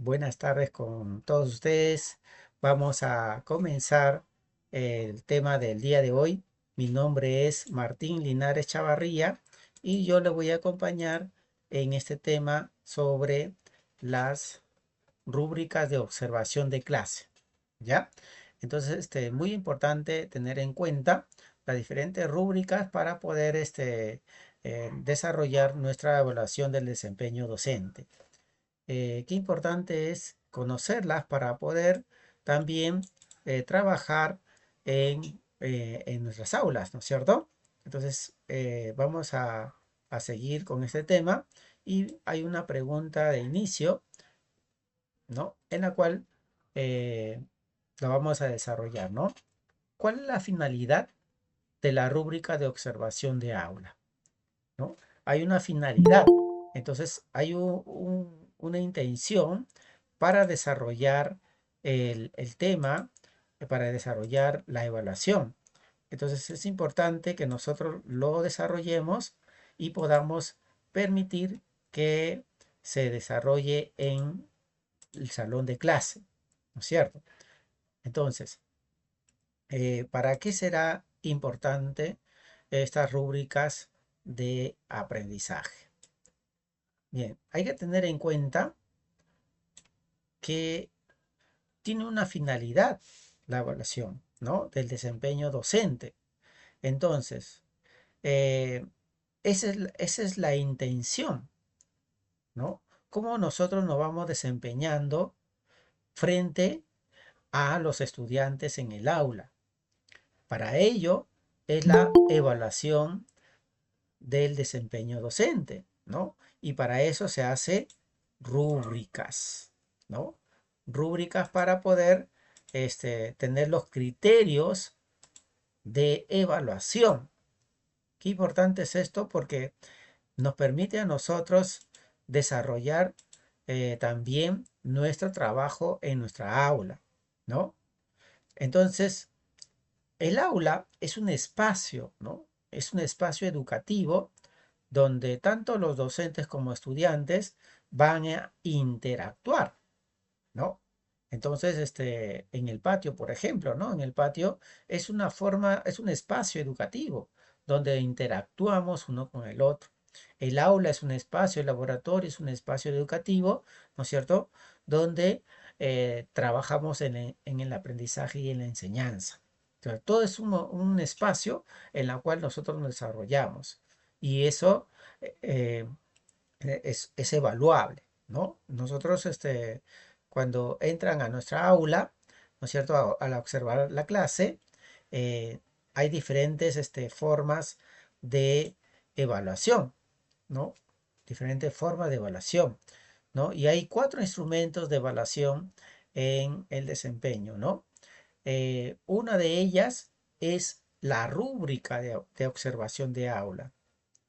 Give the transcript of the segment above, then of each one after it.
Buenas tardes con todos ustedes. Vamos a comenzar el tema del día de hoy. Mi nombre es Martín Linares Chavarría y yo le voy a acompañar en este tema sobre las rúbricas de observación de clase. ¿Ya? Entonces, muy importante tener en cuenta las diferentes rúbricas para poder desarrollar nuestra evaluación del desempeño docente. Qué importante es conocerlas para poder también trabajar en nuestras aulas, ¿no es cierto? Entonces, vamos a seguir con este tema y hay una pregunta de inicio, ¿no? En la cual eh, la vamos a desarrollar, ¿no? ¿Cuál es la finalidad de la rúbrica de observación de aula? ¿No? Hay una finalidad. Entonces, hay una intención para desarrollar el tema, para desarrollar la evaluación. Entonces, es importante que nosotros lo desarrollemos y podamos permitir que se desarrolle en el salón de clase, ¿no es cierto? Entonces, ¿para qué será importante estas rúbricas de aprendizaje? Bien, hay que tener en cuenta que tiene una finalidad la evaluación, ¿no? Del desempeño docente. Entonces, eh, esa es la intención, ¿no? Cómo nosotros nos vamos desempeñando frente a los estudiantes en el aula. Para ello es la evaluación del desempeño docente, ¿no? Y para eso se hace rúbricas, ¿no? Rúbricas para poder tener los criterios de evaluación. Qué importante es esto porque nos permite a nosotros desarrollar también nuestro trabajo en nuestra aula, ¿no? Entonces, el aula es un espacio, ¿no? Es un espacio educativo donde tanto los docentes como estudiantes van a interactuar, ¿no? Entonces, en el patio, por ejemplo, ¿no? En el patio es una forma, es un espacio educativo donde interactuamos uno con el otro. El aula es un espacio, el laboratorio es un espacio educativo, ¿no es cierto? Donde trabajamos en el aprendizaje y en la enseñanza. Entonces, todo es un espacio en el cual nosotros nos desarrollamos. Y eso eh, es evaluable, ¿no? Nosotros, cuando entran a nuestra aula, ¿no es cierto? Al observar la clase, eh, hay diferentes formas de evaluación, ¿no? Diferentes formas de evaluación, ¿no? Y hay cuatro instrumentos de evaluación en el desempeño, ¿no? Una de ellas es la rúbrica de observación de aula.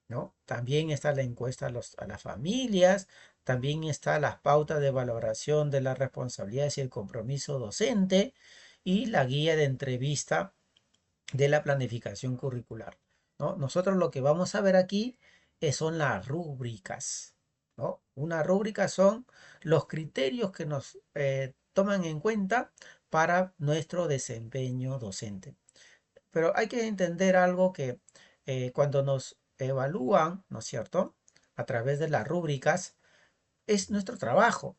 ¿No? También está la encuesta a las familias, también está las pautas de valoración de las responsabilidades y el compromiso docente y la guía de entrevista de la planificación curricular, ¿no? Nosotros lo que vamos a ver aquí son las rúbricas, ¿no? Una rúbrica son los criterios que nos toman en cuenta para nuestro desempeño docente. Pero hay que entender algo que cuando nos evalúan, ¿no es cierto? A través de las rúbricas, es nuestro trabajo,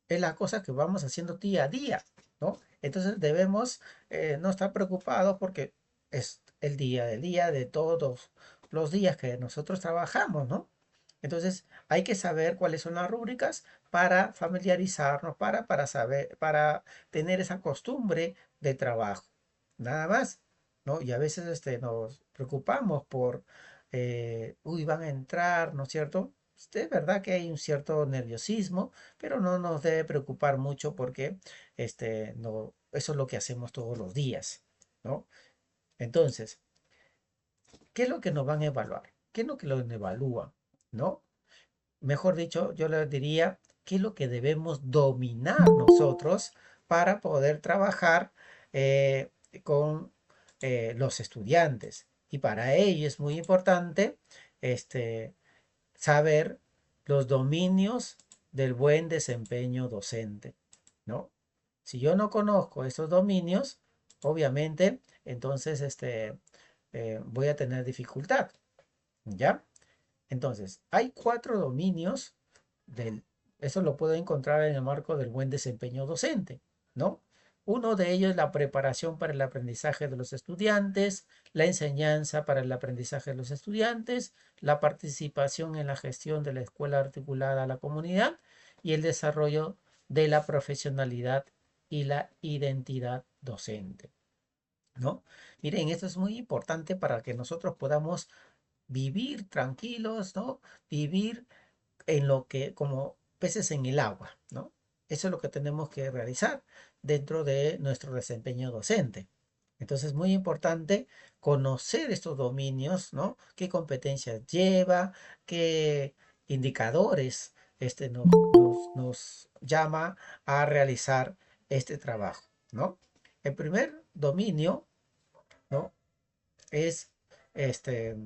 es la cosa que vamos haciendo día a día, ¿no? Entonces debemos no estar preocupados porque es el día del día de todos los días que nosotros trabajamos, ¿no? Entonces hay que saber cuáles son las rúbricas para familiarizarnos, para saber, para tener esa costumbre de trabajo. Nada más, ¿no? Y a veces nos preocupamos por, uy, van a entrar, ¿no es cierto? Es verdad que hay un cierto nerviosismo, pero no nos debe preocupar mucho porque no, eso es lo que hacemos todos los días, ¿no? Entonces, ¿qué es lo que nos van a evaluar? ¿Qué es lo que nos evalúan? ¿No? Mejor dicho, yo les diría qué es lo que debemos dominar nosotros para poder trabajar eh, con los estudiantes. Y para ello es muy importante este, saber los dominios del buen desempeño docente, ¿no? Si yo no conozco esos dominios, obviamente, entonces voy a tener dificultad, ¿ya? Entonces, hay 4 dominios del, eso lo puedo encontrar en el marco del buen desempeño docente, ¿no? Uno de ellos es la preparación para el aprendizaje de los estudiantes, la enseñanza para el aprendizaje de los estudiantes, la participación en la gestión de la escuela articulada a la comunidad y el desarrollo de la profesionalidad y la identidad docente, ¿no? Miren, esto es muy importante para que nosotros podamos vivir tranquilos, ¿no? Vivir en lo que, como peces en el agua, ¿no? Eso es lo que tenemos que realizar dentro de nuestro desempeño docente. Entonces es muy importante conocer estos dominios, ¿no? ¿Qué competencias lleva? ¿Qué indicadores nos llama a realizar este trabajo, ¿no? El primer dominio, ¿no? Es este,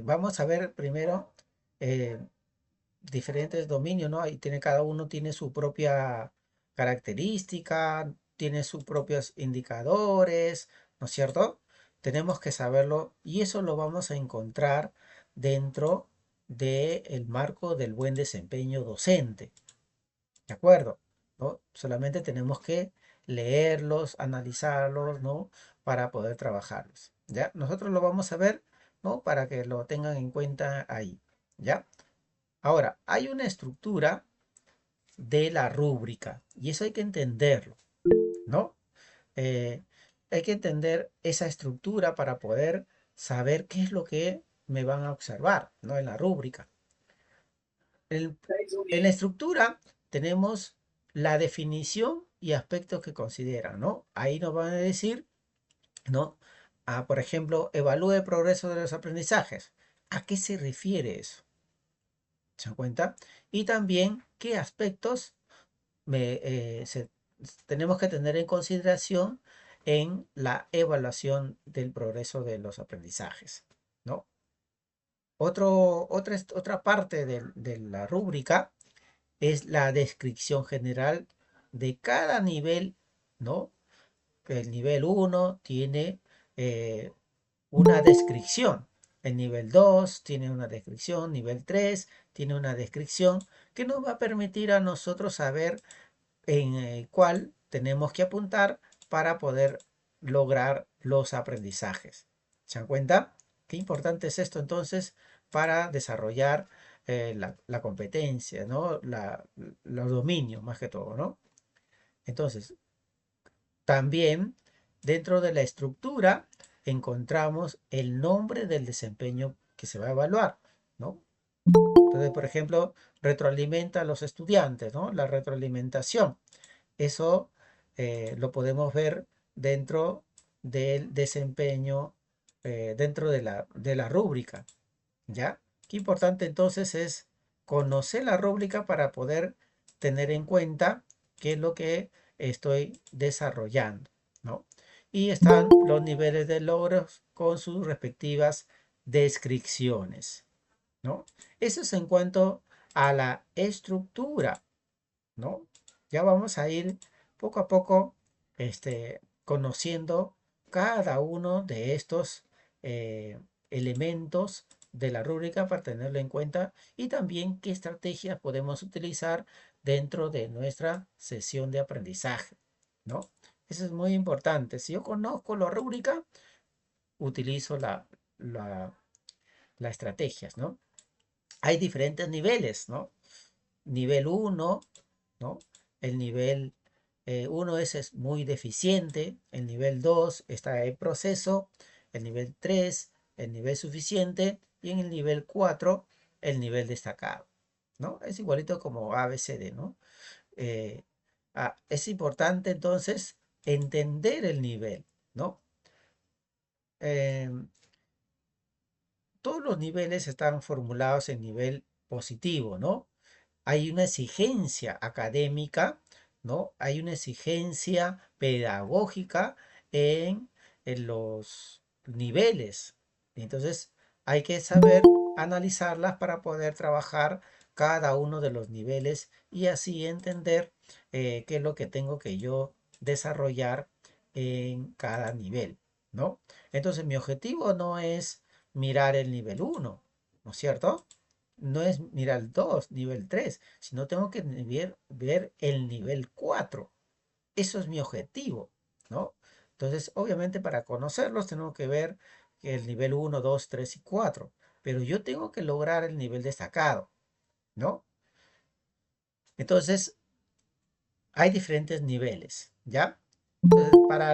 vamos a ver primero eh, diferentes dominios, ¿no? Ahí tiene, cada uno tiene su propia característica, tiene sus propios indicadores, ¿no es cierto? Tenemos que saberlo y eso lo vamos a encontrar dentro del marco del buen desempeño docente, ¿de acuerdo? ¿No? Solamente tenemos que leerlos, analizarlos, ¿no? Para poder trabajarlos, ¿ya? Nosotros lo vamos a ver, ¿no? Para que lo tengan en cuenta ahí, ¿ya? Ahora, hay una estructura de la rúbrica y eso hay que entenderlo, ¿no? Eh, Hay que entender esa estructura para poder saber qué es lo que me van a observar, ¿no? En la rúbrica. El- en la estructura tenemos la definición y aspectos que consideran, ¿no? Ahí nos van a decir, ¿no? Por ejemplo, evalúe el progreso de los aprendizajes. ¿A qué se refiere eso? ¿Se dan cuenta? Y también qué aspectos tenemos que tener en consideración en la evaluación del progreso de los aprendizajes, ¿no? Otra parte de la rúbrica es la descripción general de cada nivel, ¿no? El nivel uno tiene eh, una descripción, el nivel 2 tiene una descripción, nivel 3 tiene una descripción que nos va a permitir a nosotros saber en el cual tenemos que apuntar para poder lograr los aprendizajes. ¿Se dan cuenta? Qué importante es esto entonces para desarrollar la competencia, ¿no? Los dominios más que todo, ¿no? Entonces, también dentro de la estructura encontramos el nombre del desempeño que se va a evaluar, ¿no? Entonces, por ejemplo, retroalimenta a los estudiantes, ¿no? La retroalimentación. Eso lo podemos ver dentro del desempeño, dentro de la rúbrica, ¿ya? Qué importante entonces es conocer la rúbrica para poder tener en cuenta qué es lo que estoy desarrollando, ¿no? Y están los niveles de logros con sus respectivas descripciones, ¿no? Eso es en cuanto a la estructura, ¿no? Ya vamos a ir poco a poco conociendo cada uno de estos elementos de la rúbrica para tenerlo en cuenta y también qué estrategias podemos utilizar dentro de nuestra sesión de aprendizaje, ¿no? Eso es muy importante. Si yo conozco la rúbrica, utilizo la, las estrategias, ¿no? Hay diferentes niveles, ¿no? Nivel uno, ¿no? El nivel 1 es muy deficiente, el nivel 2 está en proceso, el nivel 3 el nivel suficiente y en el nivel 4 el nivel destacado, ¿no? Es igualito como ABCD, ¿no? Eh, es importante entonces entender el nivel, ¿no? Em, todos los niveles están formulados en nivel positivo, ¿no? Hay una exigencia académica, ¿no? Hay una exigencia pedagógica en los niveles. Entonces, hay que saber analizarlas para poder trabajar cada uno de los niveles y así entender qué es lo que tengo que yo desarrollar en cada nivel, ¿no? Entonces mi objetivo no es mirar el nivel uno, ¿no es cierto? No es mirar el 2 nivel 3 sino tengo que ver el nivel 4. Eso es mi objetivo, ¿no? Entonces, obviamente para conocerlos tengo que ver el nivel uno 2 3 y 4, pero yo tengo que lograr el nivel destacado, ¿no? Entonces, hay diferentes niveles, ¿ya? Entonces, para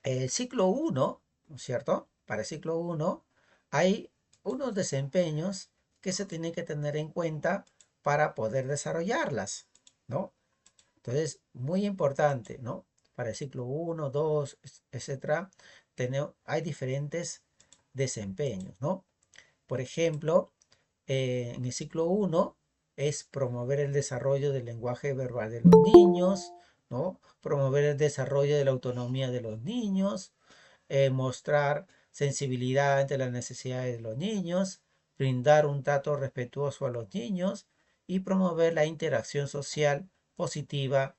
el ciclo uno, ¿no es cierto? Para el ciclo uno hay unos desempeños que se tienen que tener en cuenta para poder desarrollarlas, ¿no? Entonces, muy importante, ¿no? Para el ciclo uno 2 etcétera, hay diferentes desempeños, ¿no? Por ejemplo, en el ciclo uno es promover el desarrollo del lenguaje verbal de los niños, ¿no? Promover el desarrollo de la autonomía de los niños, mostrar sensibilidad ante las necesidades de los niños, brindar un trato respetuoso a los niños y promover la interacción social positiva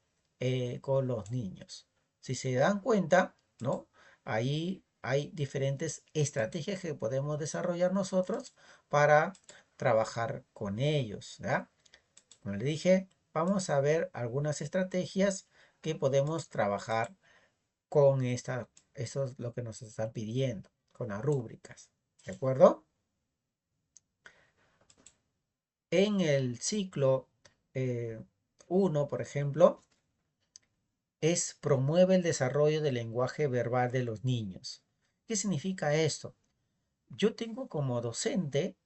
con los niños. Si se dan cuenta, ¿no? Ahí hay diferentes estrategias que podemos desarrollar nosotros para trabajar con ellos, ¿ya? Como le dije, vamos a ver algunas estrategias que podemos trabajar con eso es lo que nos están pidiendo, con las rúbricas. ¿De acuerdo? En el ciclo 1, por ejemplo, promueve el desarrollo del lenguaje verbal de los niños. ¿Qué significa esto? Yo tengo como docente,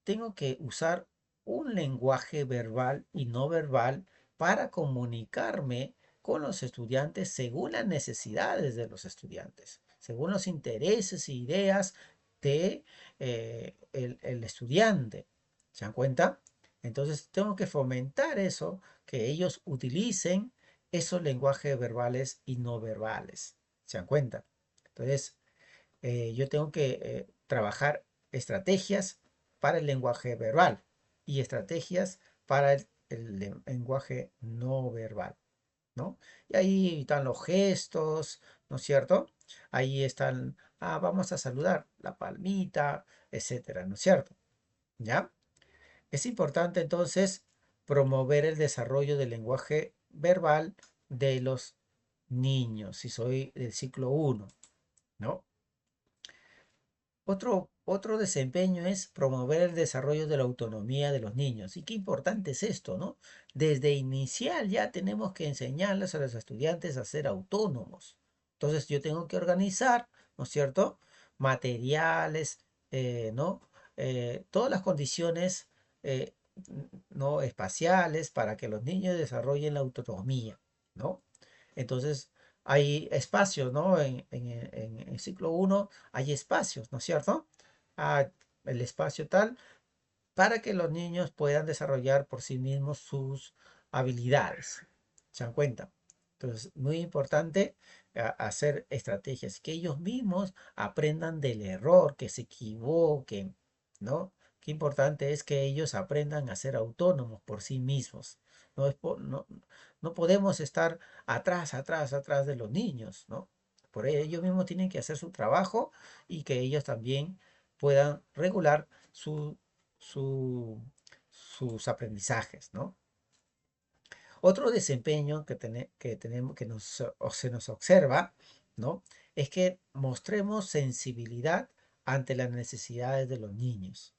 tengo que usar un lenguaje verbal y no verbal para comunicarme con los estudiantes según las necesidades de los estudiantes, según los intereses e ideas de el estudiante. ¿Se dan cuenta? Entonces tengo que fomentar eso, que ellos utilicen esos lenguajes verbales y no verbales. ¿Se dan cuenta? Entonces, yo tengo que trabajar estrategias para el lenguaje verbal y estrategias para el lenguaje no verbal, ¿no? Y ahí están los gestos, ¿no es cierto? Ahí están, vamos a saludar, la palmita, etcétera, ¿no es cierto? ¿Ya? Es importante entonces promover el desarrollo del lenguaje verbal de los niños, si soy del ciclo uno, ¿no? Otro desempeño es promover el desarrollo de la autonomía de los niños. Y qué importante es esto, ¿no? Desde inicial ya tenemos que enseñarles a los estudiantes a ser autónomos. Entonces yo tengo que organizar, ¿no es cierto? Materiales, ¿no? Todas las condiciones, ¿no? Espaciales para que los niños desarrollen la autonomía, ¿no? Entonces, hay espacios, ¿no? En el ciclo uno hay espacios, ¿no es cierto? Ah, el espacio tal para que los niños puedan desarrollar por sí mismos sus habilidades. ¿Se dan cuenta? Entonces, muy importante hacer estrategias, que ellos mismos aprendan del error, que se equivoquen, ¿no? Qué importante es que ellos aprendan a ser autónomos por sí mismos. No podemos estar atrás de los niños, ¿no? Por ello, ellos mismos tienen que hacer su trabajo y que ellos también puedan regular su- sus aprendizajes, ¿no? Otro desempeño que tenemos, se nos observa, ¿no? Es que mostremos sensibilidad ante las necesidades de los niños,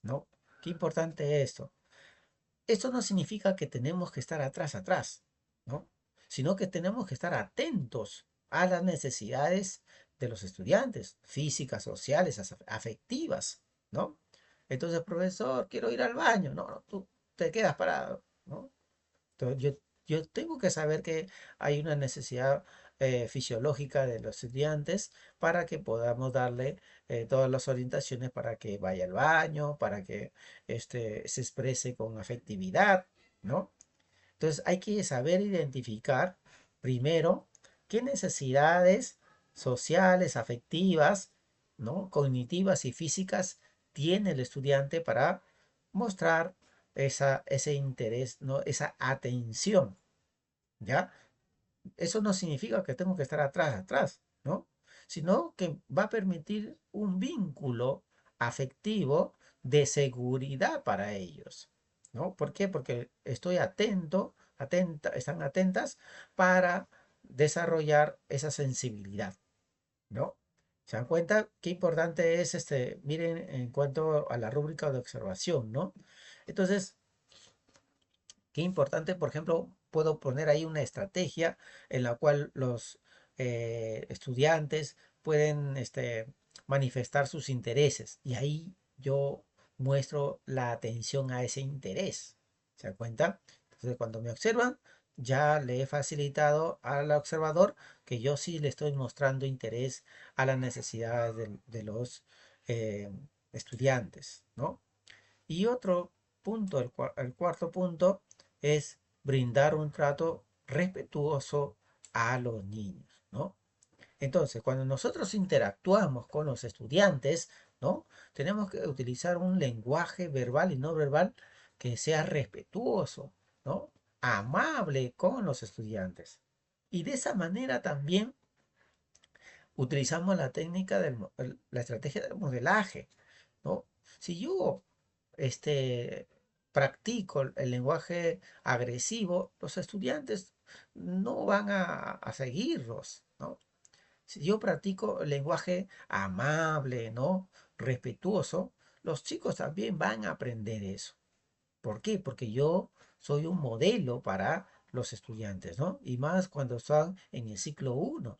¿no? Qué importante esto. Esto no significa que tenemos que estar atrás, ¿no? Sino que tenemos que estar atentos a las necesidades de los estudiantes, físicas, sociales, afectivas, ¿no? Entonces, profesor, quiero ir al baño. No, no, tú te quedas parado, ¿no? Entonces, yo tengo que saber que hay una necesidad fisiológica de los estudiantes para que podamos darle todas las orientaciones para que vaya al baño, para que se exprese con afectividad, ¿no? Entonces hay que saber identificar primero qué necesidades sociales, afectivas, ¿no? Cognitivas y físicas tiene el estudiante para mostrar ese interés, ¿no? Esa atención, ¿ya? Eso no significa que tengo que estar atrás, ¿no? Sino que va a permitir un vínculo afectivo de seguridad para ellos, ¿no? ¿Por qué? Porque estoy están atentas para desarrollar esa sensibilidad, ¿no? ¿Se dan cuenta qué importante es miren, en cuanto a la rúbrica de observación, ¿no? Entonces, qué importante, por ejemplo, puedo poner ahí una estrategia en la cual los estudiantes pueden manifestar sus intereses y ahí yo muestro la atención a ese interés. ¿Se dan cuenta? Entonces, cuando me observan, ya le he facilitado al observador que yo sí le estoy mostrando interés a las necesidades de los eh, estudiantes, ¿no? Y otro punto, el cuarto punto, es brindar un trato respetuoso a los niños, ¿no? Entonces, cuando nosotros interactuamos con los estudiantes, ¿no? Tenemos que utilizar un lenguaje verbal y no verbal que sea respetuoso, ¿no? Amable con los estudiantes. Y de esa manera también utilizamos la técnica la estrategia del modelaje, ¿no? Si yo este, practico el lenguaje agresivo, los estudiantes no van a seguirlos, ¿no? Si yo practico el lenguaje amable, ¿no? Respetuoso, los chicos también van a aprender eso. ¿Por qué? Porque yo soy un modelo para los estudiantes, ¿no? Y más cuando están en el ciclo uno,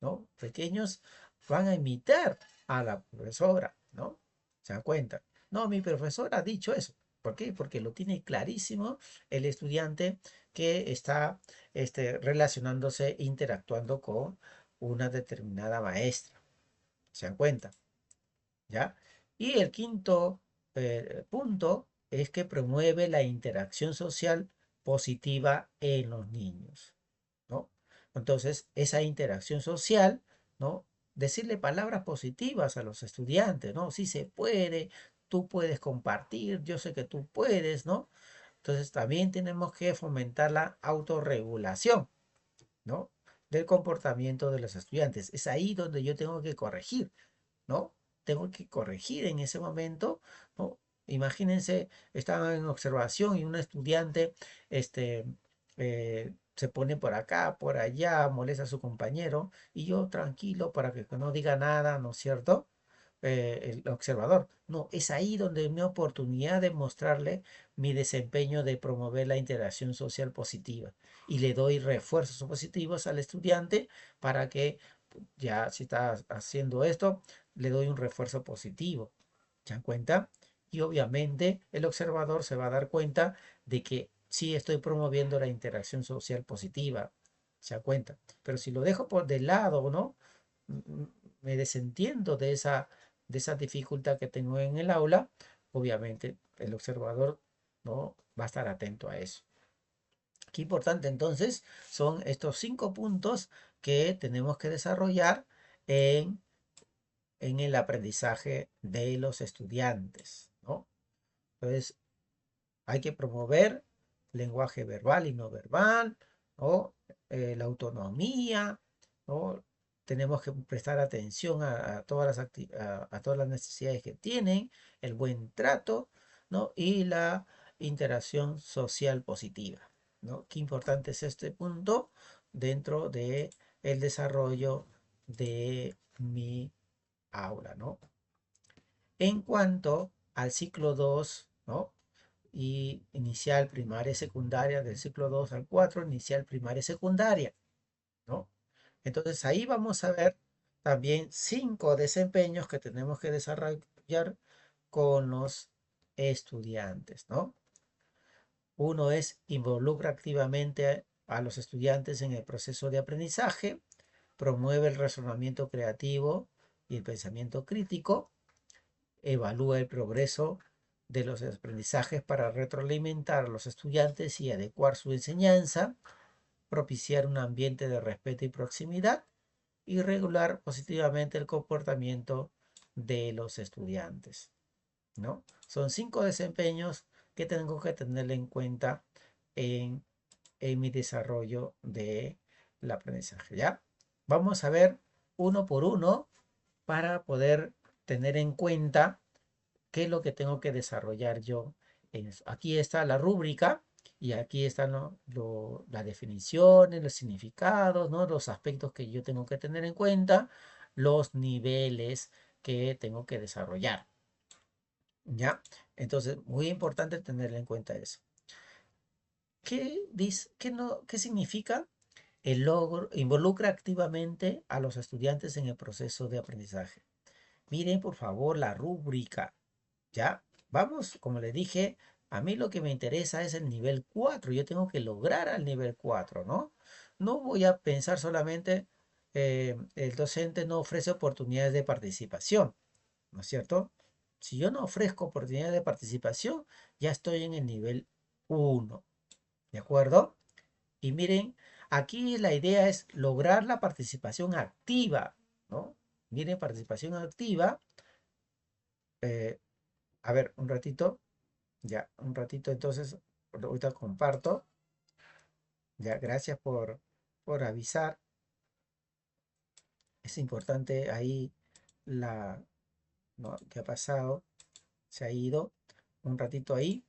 ¿no? Pequeños van a imitar a la profesora, ¿no? ¿Se dan cuenta? No, mi profesora ha dicho eso. ¿Por qué? Porque lo tiene clarísimo el estudiante que está relacionándose, interactuando con una determinada maestra. ¿Se dan cuenta? ¿Ya? Y el quinto punto es que promueve la interacción social positiva en los niños, ¿no? Entonces, esa interacción social, ¿no? Decirle palabras positivas a los estudiantes, ¿no? Sí se puede, tú puedes compartir, yo sé que tú puedes, ¿no? Entonces, también tenemos que fomentar la autorregulación, ¿no? Del comportamiento de los estudiantes. Es ahí donde yo tengo que corregir, ¿no? Tengo que corregir en ese momento, ¿no? Imagínense, estaba en observación y un estudiante, se pone por acá, por allá, molesta a su compañero y yo tranquilo para que no diga nada, ¿no es cierto? El observador. No, es ahí donde mi oportunidad de mostrarle mi desempeño de promover la interacción social positiva y le doy refuerzos positivos al estudiante para que ya si está haciendo esto, le doy un refuerzo positivo. ¿Se dan cuenta? Y obviamente el observador se va a dar cuenta de que sí estoy promoviendo la interacción social positiva. ¿Se dan cuenta? Pero si lo dejo por de lado, ¿no? Me desentiendo de esa dificultad que tengo en el aula, obviamente el observador no va a estar atento a eso. Qué importante entonces son estos 5 puntos que tenemos que desarrollar en, en el aprendizaje de los estudiantes, ¿no? Entonces, hay que promover lenguaje verbal y no verbal, ¿no? La autonomía, ¿no? Tenemos que prestar atención a todas a todas las necesidades que tienen, el buen trato, ¿no? Y la interacción social positiva, ¿no? Qué importante es este punto dentro de el desarrollo de mi aula, ¿no? En cuanto al ciclo 2, ¿no? Y inicial, primaria y secundaria, del ciclo 2 al 4 inicial, primaria y secundaria, ¿no? Entonces ahí vamos a ver también 5 desempeños que tenemos que desarrollar con los estudiantes, ¿no? Uno es involucra activamente a los estudiantes en el proceso de aprendizaje, promueve el razonamiento creativo y el pensamiento crítico, evalúa el progreso de los aprendizajes para retroalimentar a los estudiantes y adecuar su enseñanza, propiciar un ambiente de respeto y proximidad y regular positivamente el comportamiento de los estudiantes. ¿no? Son 5 desempeños que tengo que tener en cuenta en, en mi desarrollo de el aprendizaje, ¿ya? Vamos a ver uno por uno para poder tener en cuenta qué es lo que tengo que desarrollar yo en eso. Aquí está la rúbrica y aquí están las definiciones, los significados, ¿no? Los aspectos que yo tengo que tener en cuenta, los niveles que tengo que desarrollar, ¿ya? Entonces, muy importante tener en cuenta eso. ¿Qué dice, qué no, qué significa? El logro involucra activamente a los estudiantes en el proceso de aprendizaje. Miren, por favor, la rúbrica. ¿Ya? Vamos, como les dije, a mí lo que me interesa es el nivel 4. Yo tengo que lograr al nivel 4, ¿no? No voy a pensar solamente, el docente no ofrece oportunidades de participación, ¿no es cierto? Si yo no ofrezco oportunidades de participación, ya estoy en el nivel 1, ¿de acuerdo? Y miren, aquí la idea es lograr la participación activa, ¿no? Miren, participación activa. eh, a ver, un ratito. Ya, un ratito entonces, ahorita comparto. Ya, gracias por avisar. Es importante ahí la, ¿no? ¿Qué ha pasado? Se ha ido un ratito ahí.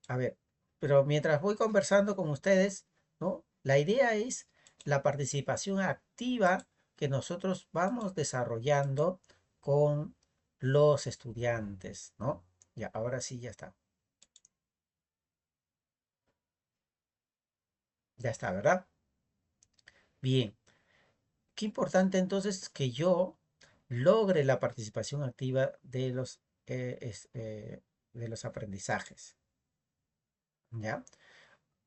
A ver, pero mientras voy conversando con ustedes, ¿no? La idea es la participación activa que nosotros vamos desarrollando con los estudiantes, ¿no? Ya, ahora sí, ya está. Ya está, ¿verdad? Bien. Qué importante entonces que yo logre la participación activa de los aprendizajes, ¿ya?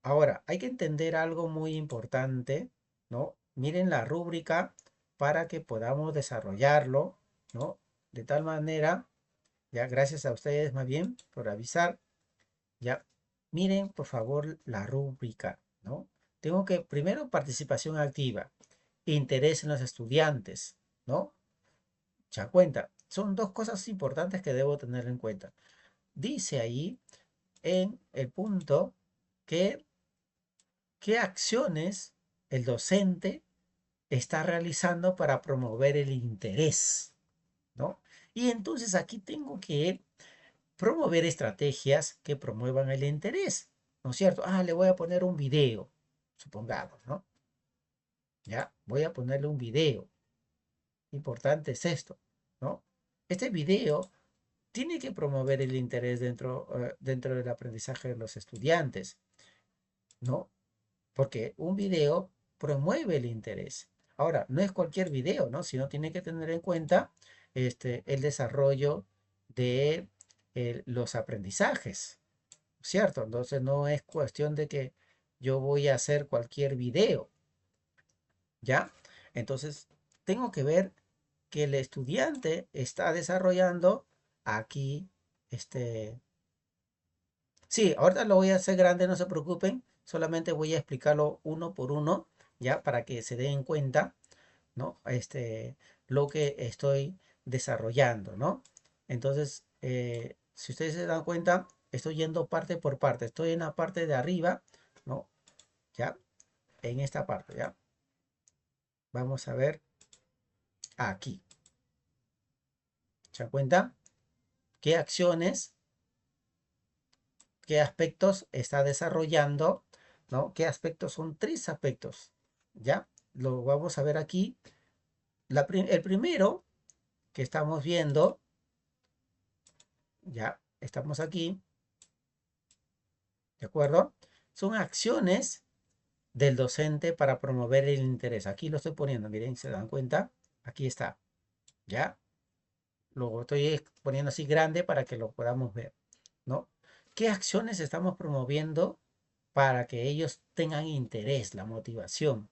Ahora, hay que entender algo muy importante, ¿no? Miren la rúbrica para que podamos desarrollarlo, ¿no? De tal manera, ya, gracias a ustedes más bien por avisar, ya. Miren, por favor, la rúbrica, ¿no? Tengo que, primero, participación activa, interés en los estudiantes, ¿no? Se da cuenta. Son dos cosas importantes que debo tener en cuenta. Dice ahí en el punto que qué acciones el docente está realizando para promover el interés, ¿no? Y entonces aquí tengo que promover estrategias que promuevan el interés, ¿no es cierto? Ah, le voy a poner un video, supongamos, ¿no? Ya, voy a ponerle un video. Importante es esto, ¿no? Este video tiene que promover el interés dentro del aprendizaje de los estudiantes, ¿no? Porque un video promueve el interés. Ahora, no es cualquier video, ¿no? Sino tiene que tener en cuenta el desarrollo de los aprendizajes, ¿cierto? Entonces no es cuestión de que yo voy a hacer cualquier video, ¿ya? Entonces, tengo que ver que el estudiante está desarrollando aquí este. Sí, ahorita lo voy a hacer grande, no se preocupen. Solamente voy a explicarlo uno por uno, ya, para que se den cuenta, ¿no? Lo que estoy desarrollando, ¿no? Entonces, si ustedes se dan cuenta, estoy yendo parte por parte. Estoy en la parte de arriba, ¿no? Ya, en esta parte, ¿ya? Vamos a ver aquí. ¿Se dan cuenta? ¿Qué acciones, qué aspectos está desarrollando, ¿no? ¿Qué aspectos? Son tres aspectos, ¿ya? Lo vamos a ver aquí. El primero que estamos viendo, ya estamos aquí, ¿de acuerdo? Son acciones del docente para promover el interés. Aquí lo estoy poniendo, miren, se dan cuenta. Aquí está, ¿ya? Lo estoy poniendo así grande para que lo podamos ver, ¿no? ¿Qué acciones estamos promoviendo para que ellos tengan interés, la motivación?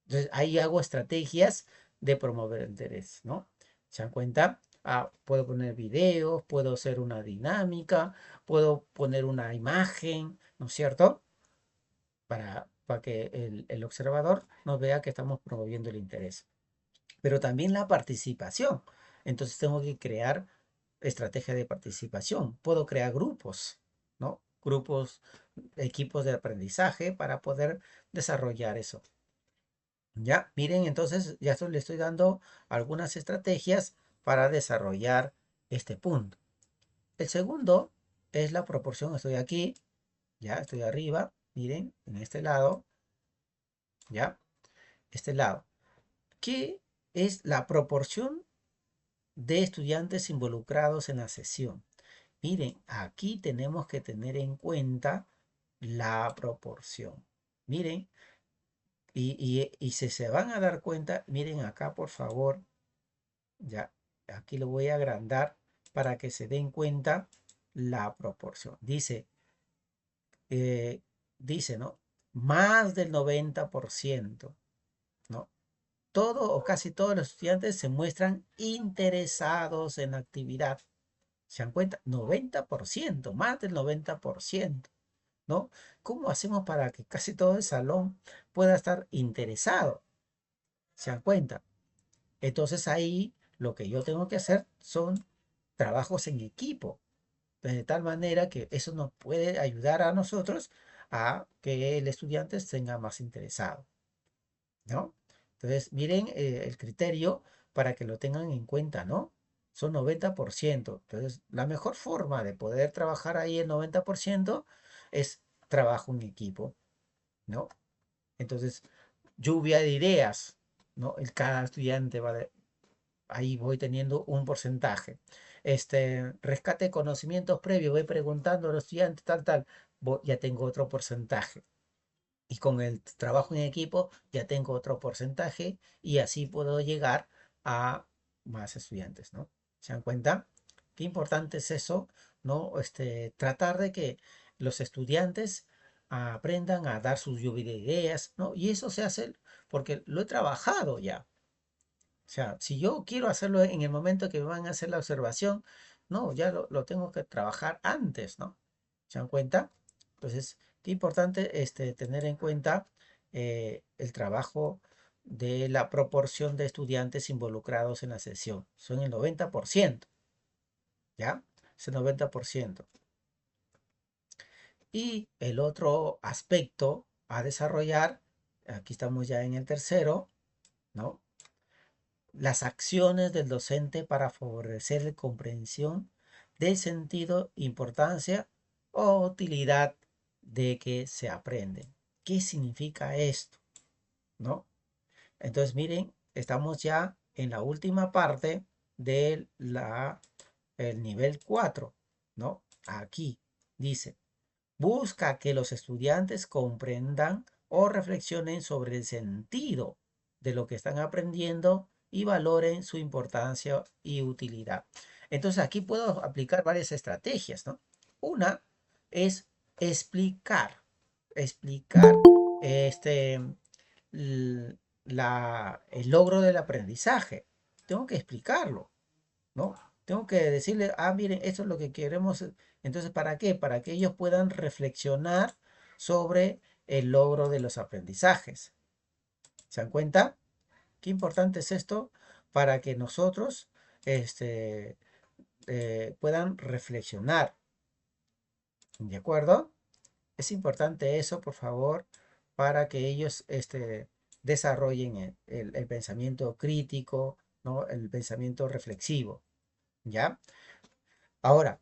Entonces, ahí hago estrategias de promover el interés, ¿no? ¿Se dan cuenta? Ah, puedo poner videos, puedo hacer una dinámica, puedo poner una imagen, ¿no es cierto? Para que el observador nos vea que estamos promoviendo el interés. Pero también la participación. Entonces tengo que crear, estrategia de participación. Puedo crear grupos, ¿no? Grupos, equipos de aprendizaje para poder desarrollar eso. Ya, miren, entonces ya le estoy dando algunas estrategias para desarrollar este punto. El segundo es la proporción. Estoy aquí, ya estoy arriba, miren, en este lado, ya, este lado. ¿Qué es la proporción de estudiantes involucrados en la sesión? Miren, aquí tenemos que tener en cuenta la proporción. Miren, y si se van a dar cuenta, miren acá, por favor, ya, aquí lo voy a agrandar para que se den cuenta la proporción. Eh, dice, ¿no? Más del 90%, ¿no? Todo o casi todos los estudiantes se muestran interesados en la actividad. ¿Se dan cuenta? 90%, más del 90%, ¿no? ¿Cómo hacemos para que casi todo el salón pueda estar interesado? ¿Se dan cuenta? Entonces ahí lo que yo tengo que hacer son trabajos en equipo, de tal manera que eso nos puede ayudar a nosotros a que el estudiante tenga más interesado, ¿no? Entonces, miren el criterio para que lo tengan en cuenta, ¿no? Son 90%. Entonces, la mejor forma de poder trabajar ahí el 90% es trabajo en equipo, ¿no? Entonces, lluvia de ideas, ¿no? Cada estudiante ahí voy teniendo un porcentaje. Rescate de conocimientos previos, voy preguntando a los estudiantes, tal, ya tengo otro porcentaje. Y con el trabajo en equipo ya tengo otro porcentaje y así puedo llegar a más estudiantes, ¿no? ¿Se dan cuenta? Qué importante es eso, ¿no? Tratar de que los estudiantes aprendan a dar sus lluvia de ideas, ¿no? Y eso se hace porque lo he trabajado ya. O sea, si yo quiero hacerlo en el momento que me van a hacer la observación, no, ya lo tengo que trabajar antes, ¿no? ¿Se dan cuenta? Entonces, qué importante tener en cuenta el trabajo de la proporción de estudiantes involucrados en la sesión. Son el 90%, ¿ya? Es el 90%. Y el otro aspecto a desarrollar, aquí estamos ya en el tercero, ¿no? Las acciones del docente para favorecer la comprensión del sentido, importancia o utilidad de que se aprende. ¿Qué significa esto? ¿No? Entonces, miren, estamos ya en la última parte del el nivel 4, ¿no? Aquí dice, busca que los estudiantes comprendan o reflexionen sobre el sentido de lo que están aprendiendo y valoren su importancia y utilidad. Entonces aquí puedo aplicar varias estrategias, ¿no? Una es explicar, explicar este, el logro del aprendizaje. Tengo que explicarlo, ¿no? Tengo que decirle, miren, esto es lo que queremos. Entonces, ¿para qué? Para que ellos puedan reflexionar sobre el logro de los aprendizajes. ¿Se dan cuenta? Qué importante es esto para que nosotros puedan reflexionar. ¿De acuerdo? Es importante eso, por favor, para que ellos desarrollen el pensamiento crítico, ¿no? El pensamiento reflexivo. ¿Ya? Ahora,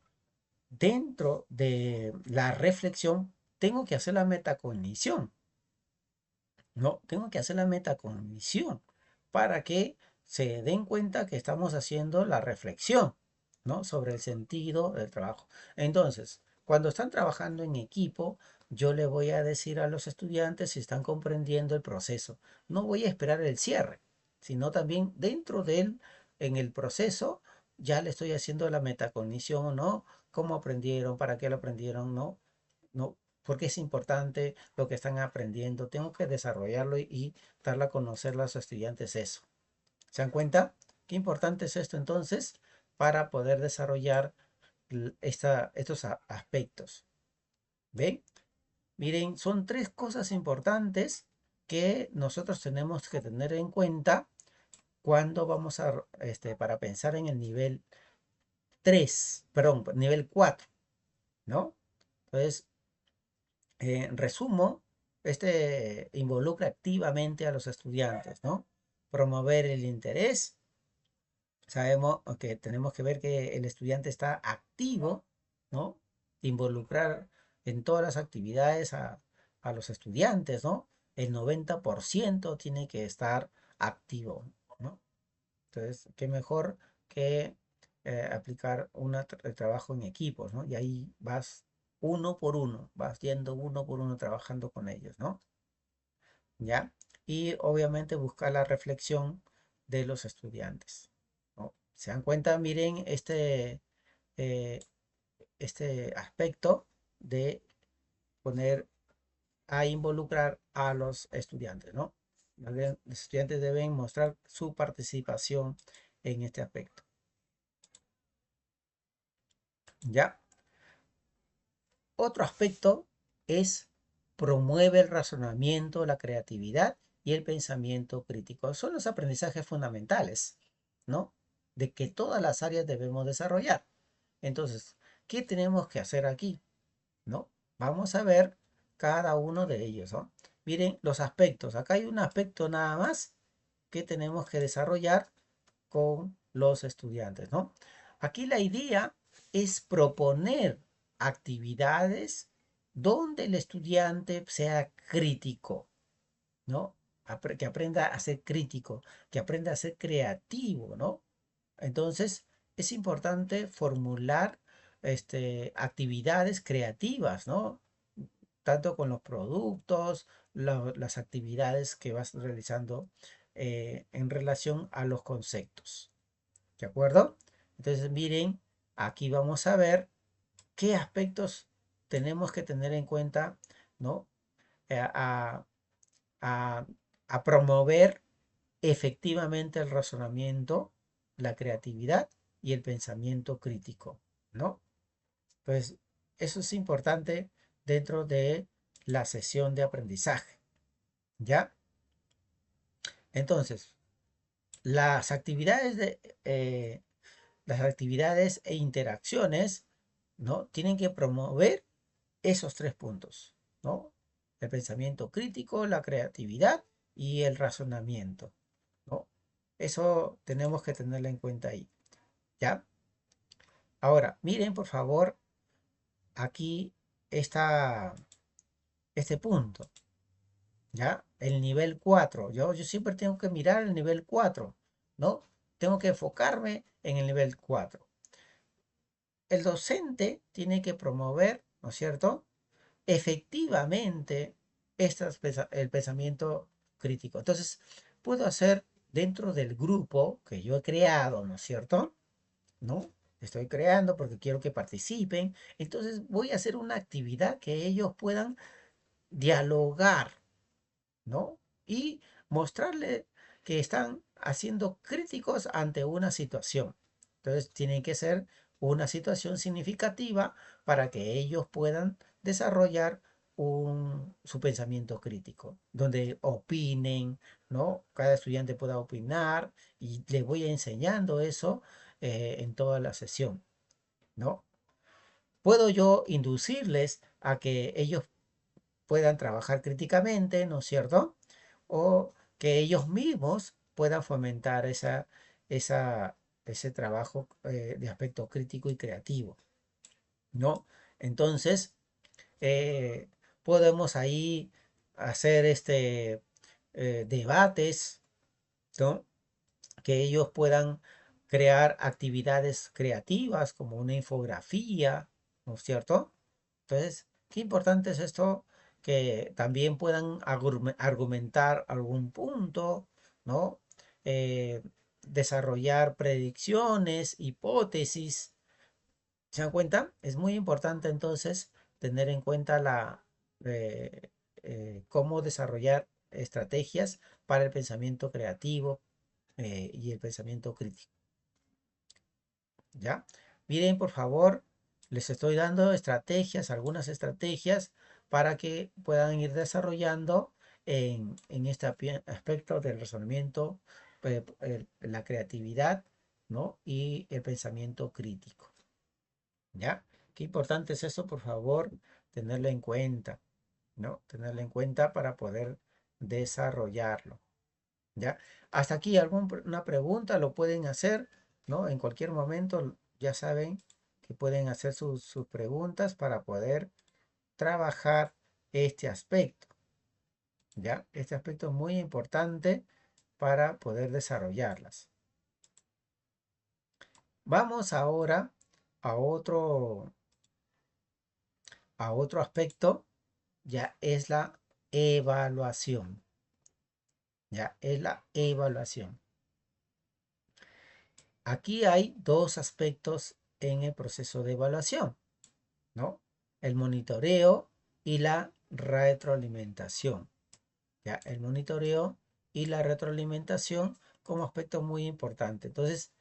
dentro de la reflexión, tengo que hacer la metacognición, ¿no? Tengo que hacer la metacognición para que se den cuenta que estamos haciendo la reflexión, ¿no? Sobre el sentido del trabajo. Entonces, cuando están trabajando en equipo, yo le voy a decir a los estudiantes si están comprendiendo el proceso. No voy a esperar el cierre, sino también dentro de él, en el proceso, ya le estoy haciendo la metacognición, ¿no? ¿Cómo aprendieron? ¿Para qué lo aprendieron? ¿No? ¿No? Porque es importante lo que están aprendiendo. Tengo que desarrollarlo y darle a conocer a los estudiantes eso. ¿Se dan cuenta? Qué importante es esto entonces para poder desarrollar estos aspectos. ¿Ven? Miren, son tres cosas importantes que nosotros tenemos que tener en cuenta cuando vamos para pensar en el nivel 3, perdón, nivel 4, ¿no? Entonces, en resumo, este involucra activamente a los estudiantes, ¿no? Promover el interés. Sabemos que tenemos que ver que el estudiante está activo, ¿no? Involucrar en todas las actividades a los estudiantes, ¿no? El 90% tiene que estar activo, ¿no? Entonces, qué mejor que aplicar el trabajo en equipos, ¿no? Y ahí vas uno por uno, vas yendo uno por uno trabajando con ellos, ¿no? ¿Ya? Y obviamente buscar la reflexión de los estudiantes, ¿no? ¿Se dan cuenta? Miren eh, este aspecto de poner a involucrar a los estudiantes, ¿no? Los estudiantes deben mostrar su participación en este aspecto. ¿Ya? Otro aspecto es promueve el razonamiento, la creatividad y el pensamiento crítico. Son los aprendizajes fundamentales, ¿no? De que todas las áreas debemos desarrollar. Entonces, ¿qué tenemos que hacer aquí? ¿No? Vamos a ver cada uno de ellos, ¿no? Miren los aspectos. Acá hay un aspecto nada más que tenemos que desarrollar con los estudiantes, ¿no? Aquí la idea es proponer actividades donde el estudiante sea crítico, ¿no? Que aprenda a ser crítico, que aprenda a ser creativo, ¿no? Entonces, es importante formular actividades creativas, ¿no? Tanto con los productos, las actividades que vas realizando en relación a los conceptos. ¿De acuerdo? Entonces, miren, aquí vamos a ver qué aspectos tenemos que tener en cuenta, ¿no? A, a- a promover efectivamente el razonamiento, la creatividad y el pensamiento crítico, ¿no? Pues eso es importante dentro de la sesión de aprendizaje, ¿ya? Entonces, las actividades las actividades e interacciones, ¿no? Tienen que promover esos tres puntos, ¿no? El pensamiento crítico, la creatividad y el razonamiento, ¿no? Eso tenemos que tenerlo en cuenta ahí, ¿ya? Ahora, miren por favor aquí esta, este punto, ¿ya? El nivel 4. Yo siempre tengo que mirar el nivel 4, ¿no? Tengo que enfocarme en el nivel 4. El docente tiene que promover, ¿no es cierto? Efectivamente, el pensamiento crítico. Entonces, puedo hacer dentro del grupo que yo he creado, ¿no es cierto? ¿No? Estoy creando porque quiero que participen. Entonces, voy a hacer una actividad que ellos puedan dialogar, ¿no? Y mostrarle que están haciendo críticos ante una situación. Entonces, tiene que ser una situación significativa para que ellos puedan desarrollar su pensamiento crítico, donde opinen, ¿no? Cada estudiante pueda opinar y le voy enseñando eso en toda la sesión, ¿no? Puedo yo inducirles a que ellos puedan trabajar críticamente, ¿no es cierto? O que ellos mismos puedan fomentar esa, ese trabajo de aspecto crítico y creativo, ¿no? Entonces, eh, podemos ahí hacer debates, ¿no? Que ellos puedan crear actividades creativas como una infografía, ¿no es cierto? Entonces, qué importante es esto, que también puedan argumentar algún punto, ¿no? Eh, desarrollar predicciones, hipótesis. ¿Se dan cuenta? Es muy importante entonces tener en cuenta eh, cómo desarrollar estrategias para el pensamiento creativo y el pensamiento crítico. ¿Ya? Miren, por favor, les estoy dando estrategias, algunas estrategias para que puedan ir desarrollando en este aspecto del razonamiento, la creatividad, ¿no? Y el pensamiento crítico. ¿Ya? Qué importante es eso, por favor, tenerlo en cuenta, ¿no? Tenerlo en cuenta para poder desarrollarlo, ¿ya? Hasta aquí alguna pregunta lo pueden hacer, ¿no? En cualquier momento ya saben que pueden hacer sus preguntas para poder trabajar este aspecto, ¿ya? Este aspecto es muy importante para poder desarrollarlas. Vamos ahora a otro aspecto, ya es la evaluación, ya es la evaluación. Aquí hay dos aspectos en el proceso de evaluación, ¿no? El monitoreo y la retroalimentación, ya el monitoreo y la retroalimentación como aspecto muy importante. Entonces,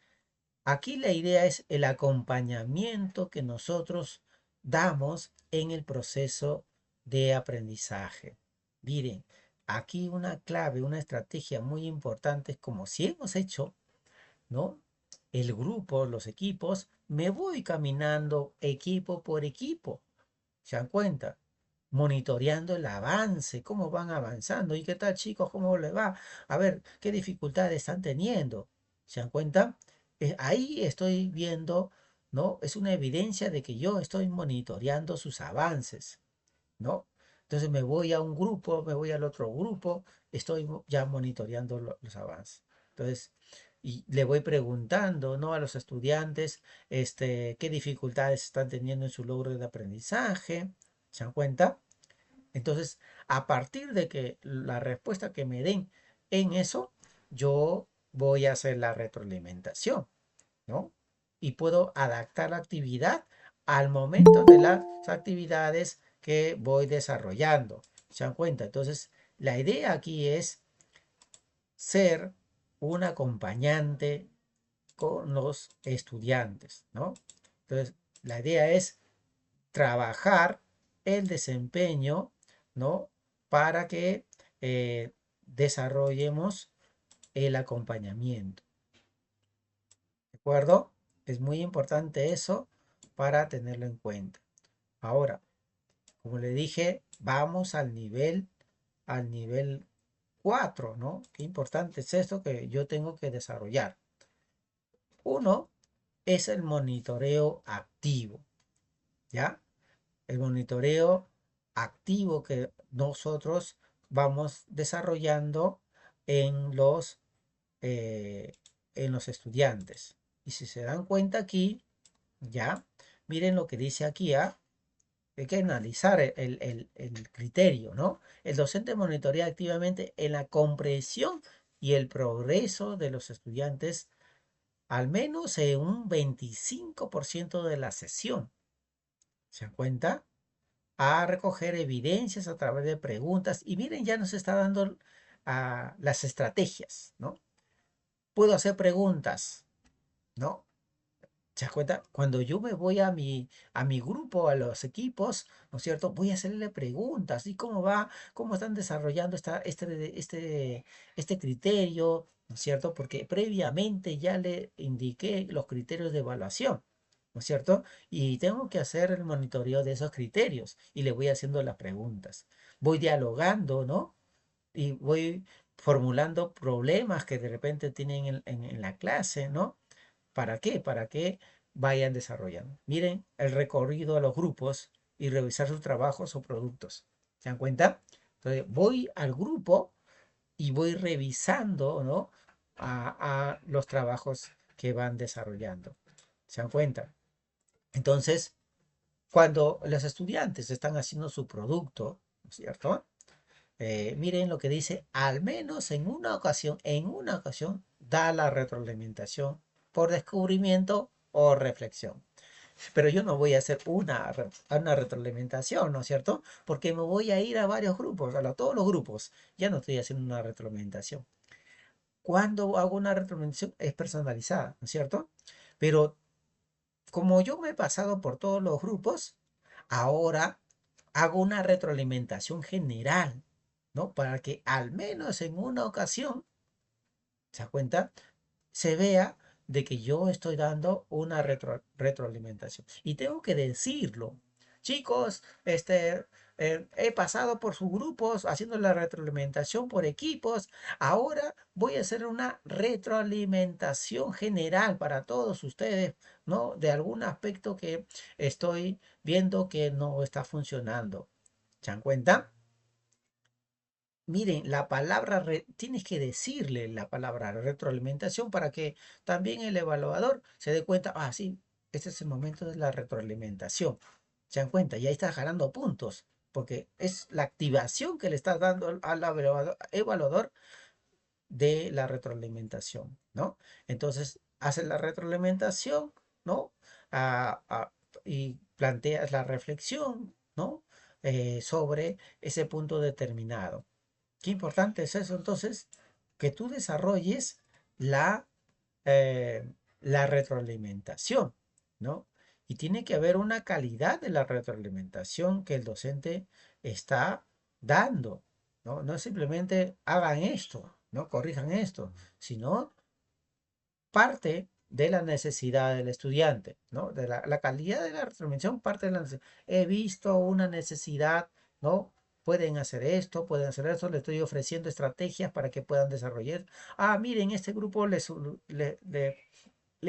aquí la idea es el acompañamiento que nosotros damos en el proceso de aprendizaje. Miren, aquí una clave, una estrategia muy importante es como si hemos hecho, ¿no? El grupo, los equipos, me voy caminando equipo por equipo. ¿Se dan cuenta? Monitoreando el avance, cómo van avanzando. ¿Y qué tal, chicos? ¿Cómo les va? A ver, ¿qué dificultades están teniendo? ¿Se dan cuenta? Ahí estoy viendo, ¿no? Es una evidencia de que yo estoy monitoreando sus avances, ¿no? Entonces me voy a un grupo, me voy al otro grupo, estoy ya monitoreando los avances. Entonces, y le voy preguntando, ¿no? A los estudiantes, qué dificultades están teniendo en su logro de aprendizaje. ¿Se dan cuenta? Entonces, a partir de que la respuesta que me den en eso, yo voy a hacer la retroalimentación, ¿no? Y puedo adaptar la actividad al momento de las actividades que voy desarrollando. ¿Se dan cuenta? Entonces, la idea aquí es ser un acompañante con los estudiantes, ¿no? Entonces, la idea es trabajar el desempeño, ¿no? Para que desarrollemos el acompañamiento. ¿De acuerdo? Es muy importante eso para tenerlo en cuenta. Ahora, como le dije, vamos al nivel 4, ¿no? Qué importante es esto que yo tengo que desarrollar. Uno es el monitoreo activo, ¿ya? El monitoreo activo que nosotros vamos desarrollando en los, eh, en los estudiantes. Y si se dan cuenta aquí, ya, miren lo que dice aquí, ¿ah? Hay que analizar el criterio, ¿no? El docente monitorea activamente en la comprensión y el progreso de los estudiantes, al menos en un 25% de la sesión. ¿Se dan cuenta? A recoger evidencias a través de preguntas. Y miren, ya nos está dando las estrategias, ¿no? Puedo hacer preguntas, ¿no? ¿Se das cuenta? Cuando yo me voy a mi grupo, a los equipos, ¿no es cierto? Voy a hacerle preguntas. ¿Y cómo va? ¿Cómo están desarrollando este criterio? ¿No es cierto? Porque previamente ya le indiqué los criterios de evaluación. ¿No es cierto? Y tengo que hacer el monitoreo de esos criterios y le voy haciendo las preguntas. Voy dialogando, ¿no? Y voy formulando problemas que de repente tienen en la clase, ¿no? ¿Para qué? Para que vayan desarrollando. Miren el recorrido a los grupos y revisar sus trabajos o productos. ¿Se dan cuenta? Entonces voy al grupo y voy revisando, ¿no? a los trabajos que van desarrollando. ¿Se dan cuenta? Entonces, cuando los estudiantes están haciendo su producto, ¿no es cierto? Miren lo que dice, al menos en una ocasión, da la retroalimentación por descubrimiento o reflexión. Pero yo no voy a hacer una retroalimentación, ¿no es cierto? Porque me voy a ir a varios grupos, a todos los grupos. Ya no estoy haciendo una retroalimentación. Cuando hago una retroalimentación es personalizada, ¿no es cierto? Pero como yo me he pasado por todos los grupos, ahora hago una retroalimentación general, ¿no? Para que al menos en una ocasión, ¿se da cuenta? Se vea de que yo estoy dando una retroalimentación. Y tengo que decirlo. Chicos, he pasado por sus grupos haciendo la retroalimentación por equipos. Ahora voy a hacer una retroalimentación general para todos ustedes, ¿no? De algún aspecto que estoy viendo que no está funcionando. ¿Se dan cuenta? Miren, la palabra, tienes que decirle la palabra retroalimentación para que también el evaluador se dé cuenta, ah, sí, este es el momento de la retroalimentación. Se dan cuenta, y ahí estás ganando puntos, porque es la activación que le estás dando al evaluador de la retroalimentación, ¿no? Entonces, haces la retroalimentación, ¿no? Ah, ah, y planteas la reflexión, ¿no? Sobre ese punto determinado. Qué importante es eso, entonces, que tú desarrolles la, eh, la retroalimentación, ¿no? Y tiene que haber una calidad de la retroalimentación que el docente está dando, ¿no? No es simplemente hagan esto, ¿no? Corrijan esto, sino parte de la necesidad del estudiante, ¿no? De la calidad de la retroalimentación parte de la necesidad. He visto una necesidad, ¿no? Pueden hacer esto, pueden hacer eso, le estoy ofreciendo estrategias para que puedan desarrollar. Ah, miren, este grupo le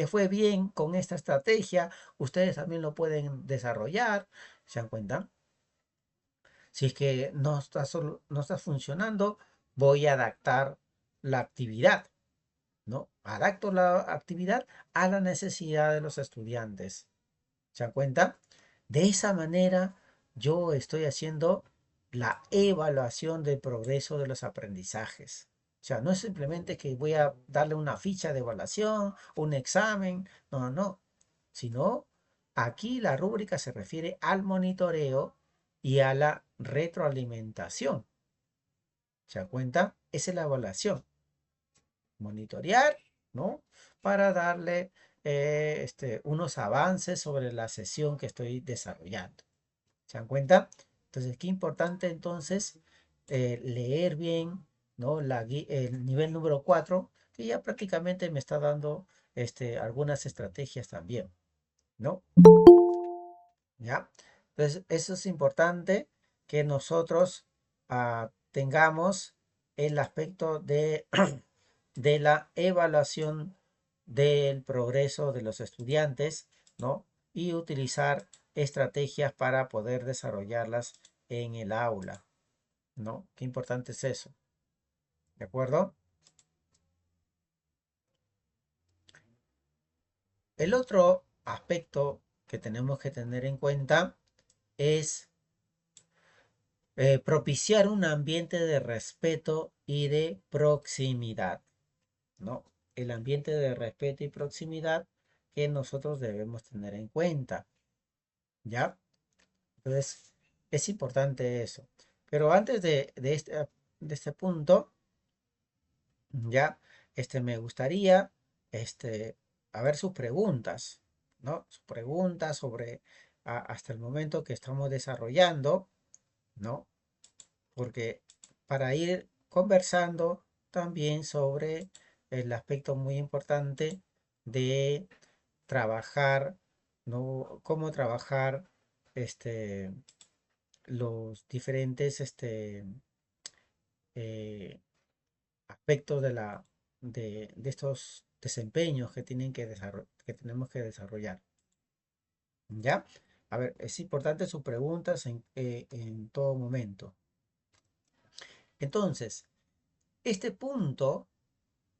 fue bien con esta estrategia, ustedes también lo pueden desarrollar, ¿se dan cuenta? Si es que no está funcionando, voy a adaptar la actividad, ¿no? Adapto la actividad a la necesidad de los estudiantes. ¿Se dan cuenta? De esa manera yo estoy haciendo la evaluación del progreso de los aprendizajes. O sea, no es simplemente que voy a darle una ficha de evaluación, un examen, no, no, no, sino aquí la rúbrica se refiere al monitoreo y a la retroalimentación. ¿Se dan cuenta? Esa es la evaluación. Monitorear, ¿no? Para darle unos avances sobre la sesión que estoy desarrollando. ¿Se dan cuenta? Entonces, qué importante entonces leer bien, ¿no? El nivel número 4 que ya prácticamente me está dando algunas estrategias también, ¿no? ¿Ya? Entonces, eso es importante que nosotros tengamos el aspecto de la evaluación del progreso de los estudiantes, ¿no? Y utilizar estrategias para poder desarrollarlas en el aula, ¿no? Qué importante es eso, ¿de acuerdo? El otro aspecto que tenemos que tener en cuenta es propiciar un ambiente de respeto y de proximidad, ¿no? El ambiente de respeto y proximidad que nosotros debemos tener en cuenta, ¿ya? Entonces, es importante eso. Pero antes de este punto, ya, me gustaría, a ver sus preguntas, ¿no? Sus preguntas sobre hasta el momento que estamos desarrollando, ¿no? Porque para ir conversando también sobre el aspecto muy importante de trabajar, ¿no? Cómo trabajar, este, los diferentes eh, aspectos de estos desempeños que que tenemos que desarrollar. ¿Ya? A ver, es importante sus preguntas en todo momento. Entonces, este punto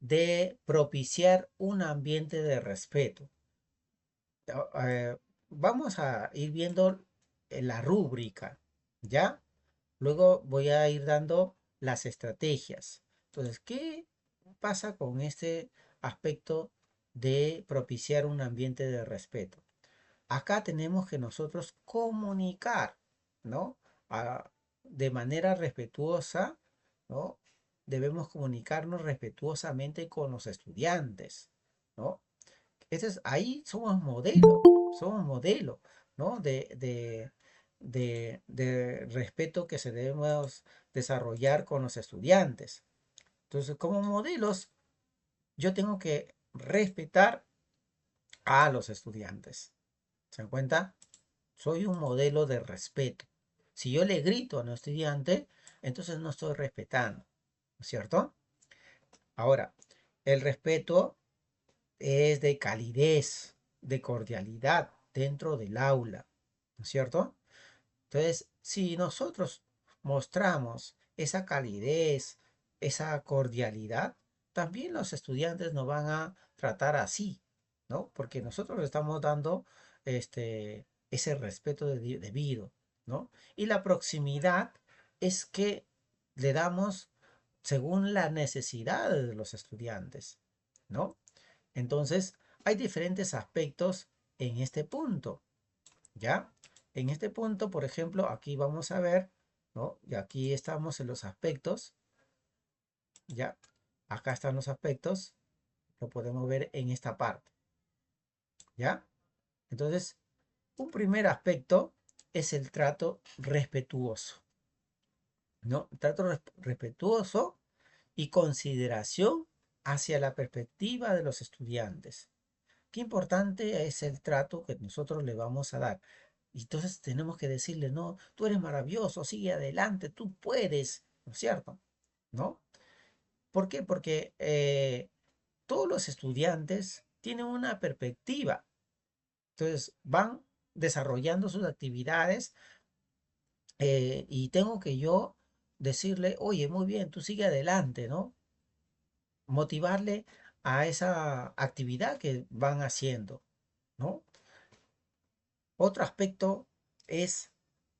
de propiciar un ambiente de respeto. Vamos a ir viendo la rúbrica, ¿ya? Luego voy a ir dando las estrategias. Entonces, ¿qué pasa con este aspecto de propiciar un ambiente de respeto? Acá tenemos que nosotros comunicar, ¿no? De manera respetuosa, ¿no? Debemos comunicarnos respetuosamente con los estudiantes, ¿no? Ahí somos modelo, ¿no? De respeto que se debemos desarrollar con los estudiantes. Entonces, como modelos, yo tengo que respetar, a los estudiantes. ¿Se dan cuenta? Soy un modelo de respeto. Si yo le grito a un estudiante, entonces no estoy respetando, ¿no es cierto? Ahora, el respeto es de calidez, de cordialidad dentro del aula, ¿no es cierto? Entonces, si nosotros mostramos esa calidez, esa cordialidad, también los estudiantes nos van a tratar así, ¿no? Porque nosotros le estamos dando ese respeto debido, ¿no? Y la proximidad es que le damos según la necesidad de los estudiantes, ¿no? Entonces, hay diferentes aspectos en este punto. ¿Ya? En este punto, por ejemplo, aquí vamos a ver, ¿no? Y aquí estamos en los aspectos, ¿ya? Acá están los aspectos, lo podemos ver en esta parte, ¿ya? Entonces, un primer aspecto es el trato respetuoso, ¿no? Trato respetuoso y consideración hacia la perspectiva de los estudiantes. Qué importante es el trato que nosotros le vamos a dar. Y entonces tenemos que decirle, no, tú eres maravilloso, sigue adelante, tú puedes, ¿no es cierto? ¿No? ¿Por qué? Porque todos los estudiantes tienen una perspectiva. Entonces van desarrollando sus actividades y tengo que yo decirle, oye, muy bien, tú sigue adelante, ¿no? Motivarle a esa actividad que van haciendo, ¿no? Otro aspecto es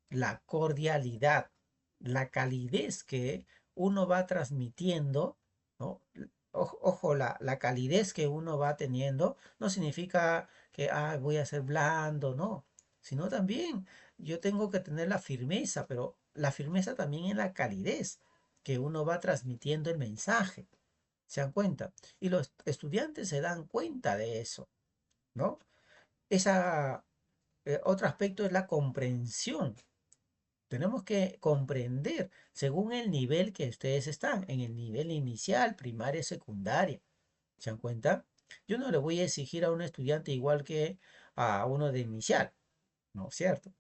la cordialidad, la calidez que uno va transmitiendo, ¿no? Ojo, la calidez que uno va teniendo no significa que voy a ser blando, no, sino también yo tengo que tener la firmeza, pero la firmeza también en la calidez que uno va transmitiendo el mensaje. ¿Se dan cuenta? Y los estudiantes se dan cuenta de eso, ¿no? Esa, otro aspecto es la comprensión. Tenemos que comprender según el nivel que ustedes están, en el nivel inicial, primaria, secundaria. ¿Se dan cuenta? Yo no le voy a exigir a un estudiante igual que a uno de inicial, ¿no es cierto?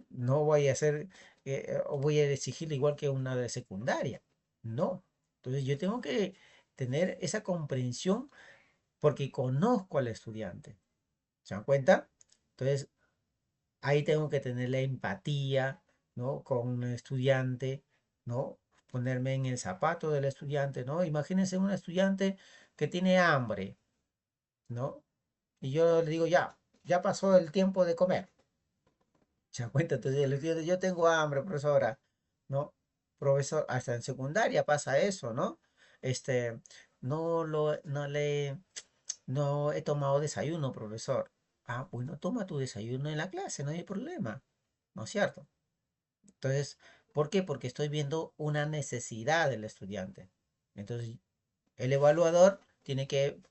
No voy a hacer, o voy a exigirle igual que una de secundaria. No. Entonces yo tengo que tener esa comprensión porque conozco al estudiante. ¿Se dan cuenta? Entonces ahí tengo que tener la empatía, ¿no? Con un estudiante, ¿no? Ponerme en el zapato del estudiante, ¿no? Imagínense un estudiante que tiene hambre, ¿no? Y yo le digo, ya pasó el tiempo de comer. ¿Se dan cuenta? Entonces el estudiante, yo tengo hambre, profesora, ¿no? Profesor, hasta en secundaria pasa eso, ¿no? Este, no he tomado desayuno, profesor. Ah, bueno, toma tu desayuno en la clase, no hay problema, ¿no es cierto? Entonces, ¿por qué? Porque estoy viendo una necesidad del estudiante. Entonces, el evaluador tiene que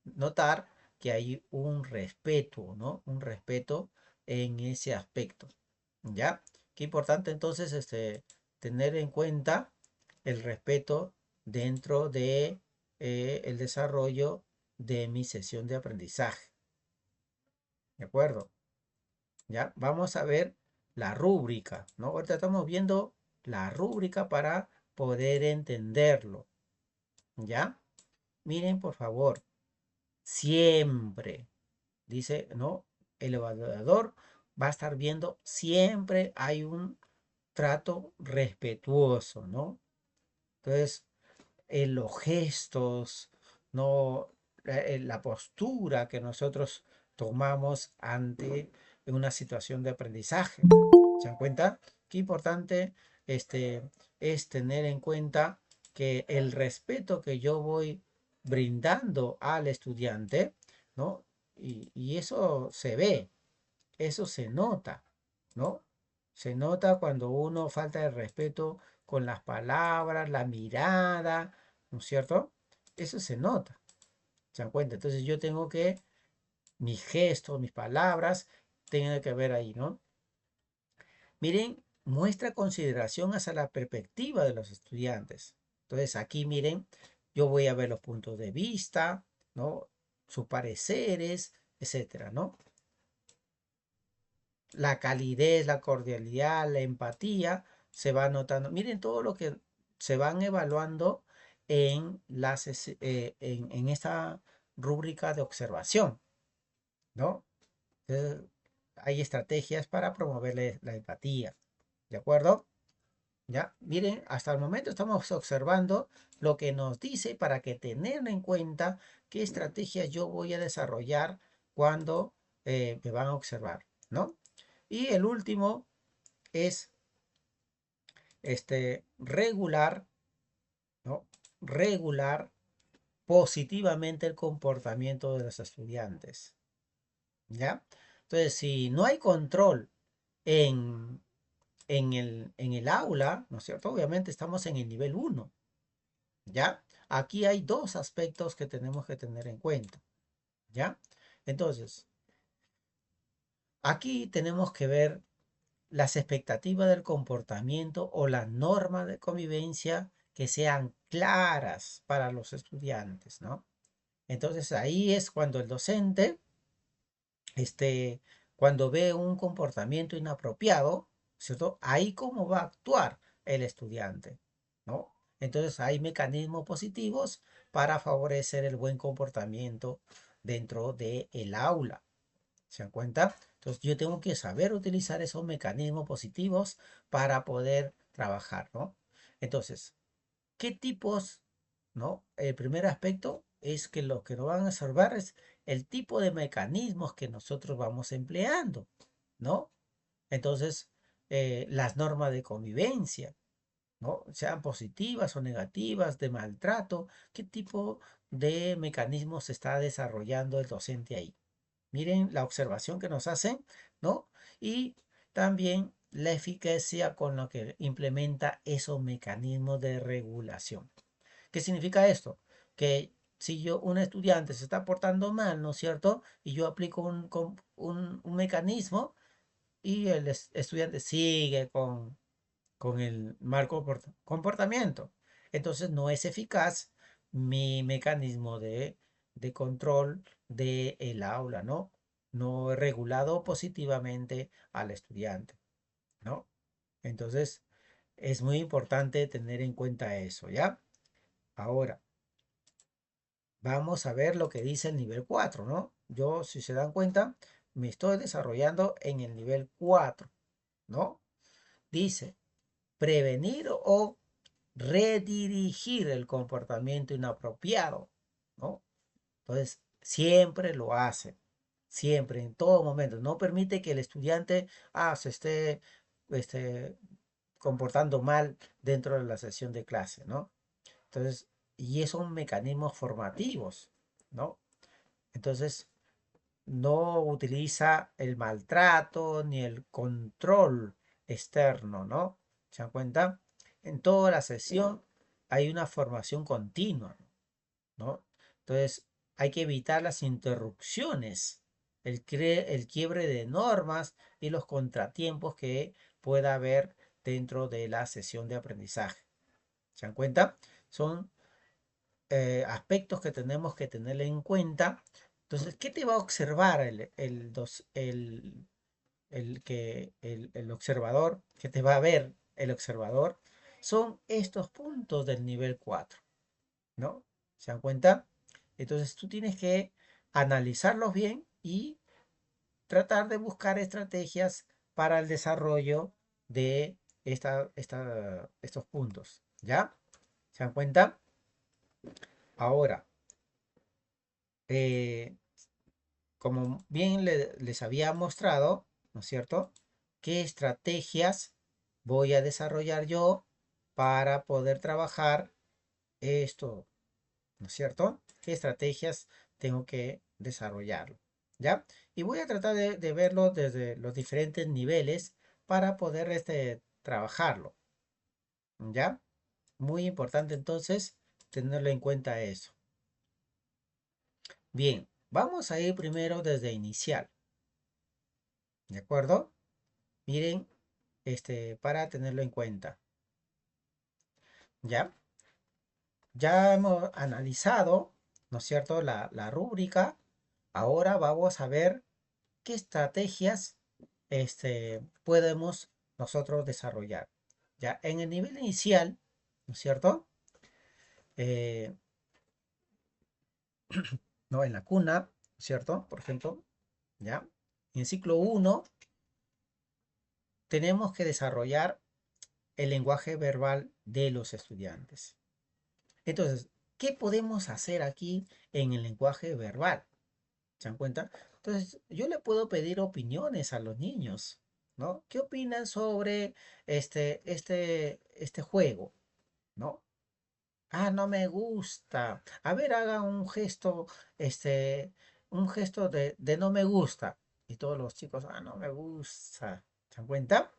notar que hay un respeto, ¿no? Un respeto en ese aspecto. ¿Ya? Qué importante entonces tener en cuenta el respeto dentro de el desarrollo de mi sesión de aprendizaje. ¿De acuerdo? ¿Ya? Vamos a ver la rúbrica, ¿no? Ahorita estamos viendo la rúbrica para poder entenderlo, ¿ya? Miren, por favor, siempre, dice, ¿no? El evaluador va a estar viendo, siempre hay un trato respetuoso, ¿no? Entonces, en los gestos, ¿no? La postura que nosotros tomamos ante una situación de aprendizaje. ¿Se dan cuenta? Qué importante es tener en cuenta que el respeto que yo voy brindando al estudiante, ¿no? Y eso se ve, eso se nota, ¿no? Se nota cuando uno falta el respeto con las palabras, la mirada, ¿no es cierto? Eso se nota, ¿se dan cuenta? Entonces yo tengo que, mis gestos, mis palabras, tienen que ver ahí, ¿no? Miren, muestra consideración hacia la perspectiva de los estudiantes. Entonces aquí miren, yo voy a ver los puntos de vista, ¿no? Sus pareceres, etcétera, ¿no? La calidez, la cordialidad, la empatía, se va notando. Miren todo lo que se van evaluando en, en esta rúbrica de observación, ¿no? Entonces, hay estrategias para promover la empatía, ¿de acuerdo? Ya, miren, hasta el momento estamos observando lo que nos dice para que tener en cuenta qué estrategias yo voy a desarrollar cuando me van a observar, ¿no? Y el último es regular, ¿no? Regular positivamente el comportamiento de los estudiantes, ¿ya? Entonces, si no hay control en, en el aula, ¿no es cierto? Obviamente estamos en el nivel uno, ¿ya? Aquí hay dos aspectos que tenemos que tener en cuenta, ¿ya? Entonces, aquí tenemos que ver las expectativas del comportamiento o la norma de convivencia que sean claras para los estudiantes, ¿no? Entonces ahí es cuando el docente, este, cuando ve un comportamiento inapropiado, ¿cierto? Ahí cómo va a actuar el estudiante, ¿no? Entonces hay mecanismos positivos para favorecer el buen comportamiento dentro del aula. ¿Se dan cuenta? Entonces yo tengo que saber utilizar esos mecanismos positivos para poder trabajar, ¿no? Entonces, ¿qué tipos, no? El primer aspecto es que lo que nos van a observar es el tipo de mecanismos que nosotros vamos empleando, ¿no? Entonces, las normas de convivencia, ¿no? Sean positivas o negativas, de maltrato, ¿qué tipo de mecanismos está desarrollando el docente ahí? Miren la observación que nos hacen, ¿no? Y también la eficacia con la que implementa esos mecanismos de regulación. ¿Qué significa esto? Que si un estudiante se está portando mal, ¿no es cierto? Y yo aplico un mecanismo y el estudiante sigue con el mal comportamiento. Entonces no es eficaz mi mecanismo de control del aula, ¿no? No he regulado positivamente al estudiante, ¿no? Entonces es muy importante tener en cuenta eso, ¿ya? Ahora, vamos a ver lo que dice el nivel 4, ¿no? Yo, si se dan cuenta, me estoy desarrollando en el nivel 4, ¿no? Dice, prevenir o redirigir el comportamiento inapropiado, ¿no? Entonces, siempre lo hace, siempre, en todo momento. No permite que el estudiante se esté este, comportando mal dentro de la sesión de clase, ¿no? Entonces, y esos son mecanismos formativos, ¿no? Entonces, no utiliza el maltrato ni el control externo, ¿no? ¿Se dan cuenta? En toda la sesión hay una formación continua, ¿no? Entonces, hay que evitar las interrupciones, el quiebre de normas y los contratiempos que pueda haber dentro de la sesión de aprendizaje. ¿Se dan cuenta? Son aspectos que tenemos que tener en cuenta. Entonces, ¿qué te va a observar el observador? ¿Qué te va a ver el observador? Son estos puntos del nivel 4, ¿no? ¿Se dan cuenta? Entonces, tú tienes que analizarlos bien y tratar de buscar estrategias para el desarrollo de estos puntos, ¿ya? ¿Se dan cuenta? Ahora, eh, como bien les había mostrado, ¿no es cierto? ¿Qué estrategias voy a desarrollar yo para poder trabajar esto? ¿No es cierto? ¿Qué estrategias tengo que desarrollar? ¿Ya? Y voy a tratar de verlo desde los diferentes niveles para poder trabajarlo. ¿Ya? Muy importante entonces tenerlo en cuenta eso. Bien, vamos a ir primero desde inicial. ¿De acuerdo? Miren, para tenerlo en cuenta. ¿Ya? Ya hemos analizado, ¿no es cierto?, la rúbrica Ahora vamos a ver qué estrategias podemos nosotros desarrollar. Ya en el nivel inicial, ¿no es cierto? Eh, ¿No? En la cuna, ¿cierto? Por ejemplo, ¿ya? En ciclo uno tenemos que desarrollar el lenguaje verbal de los estudiantes. Entonces, ¿qué podemos hacer aquí en el lenguaje verbal? ¿Se dan cuenta? Entonces, yo le puedo pedir opiniones a los niños, ¿no? ¿Qué opinan sobre este juego? ¿No? Ah, no me gusta. A ver, haga este, un gesto de no me gusta. Y todos los chicos, ah, no me gusta. ¿Se dan cuenta?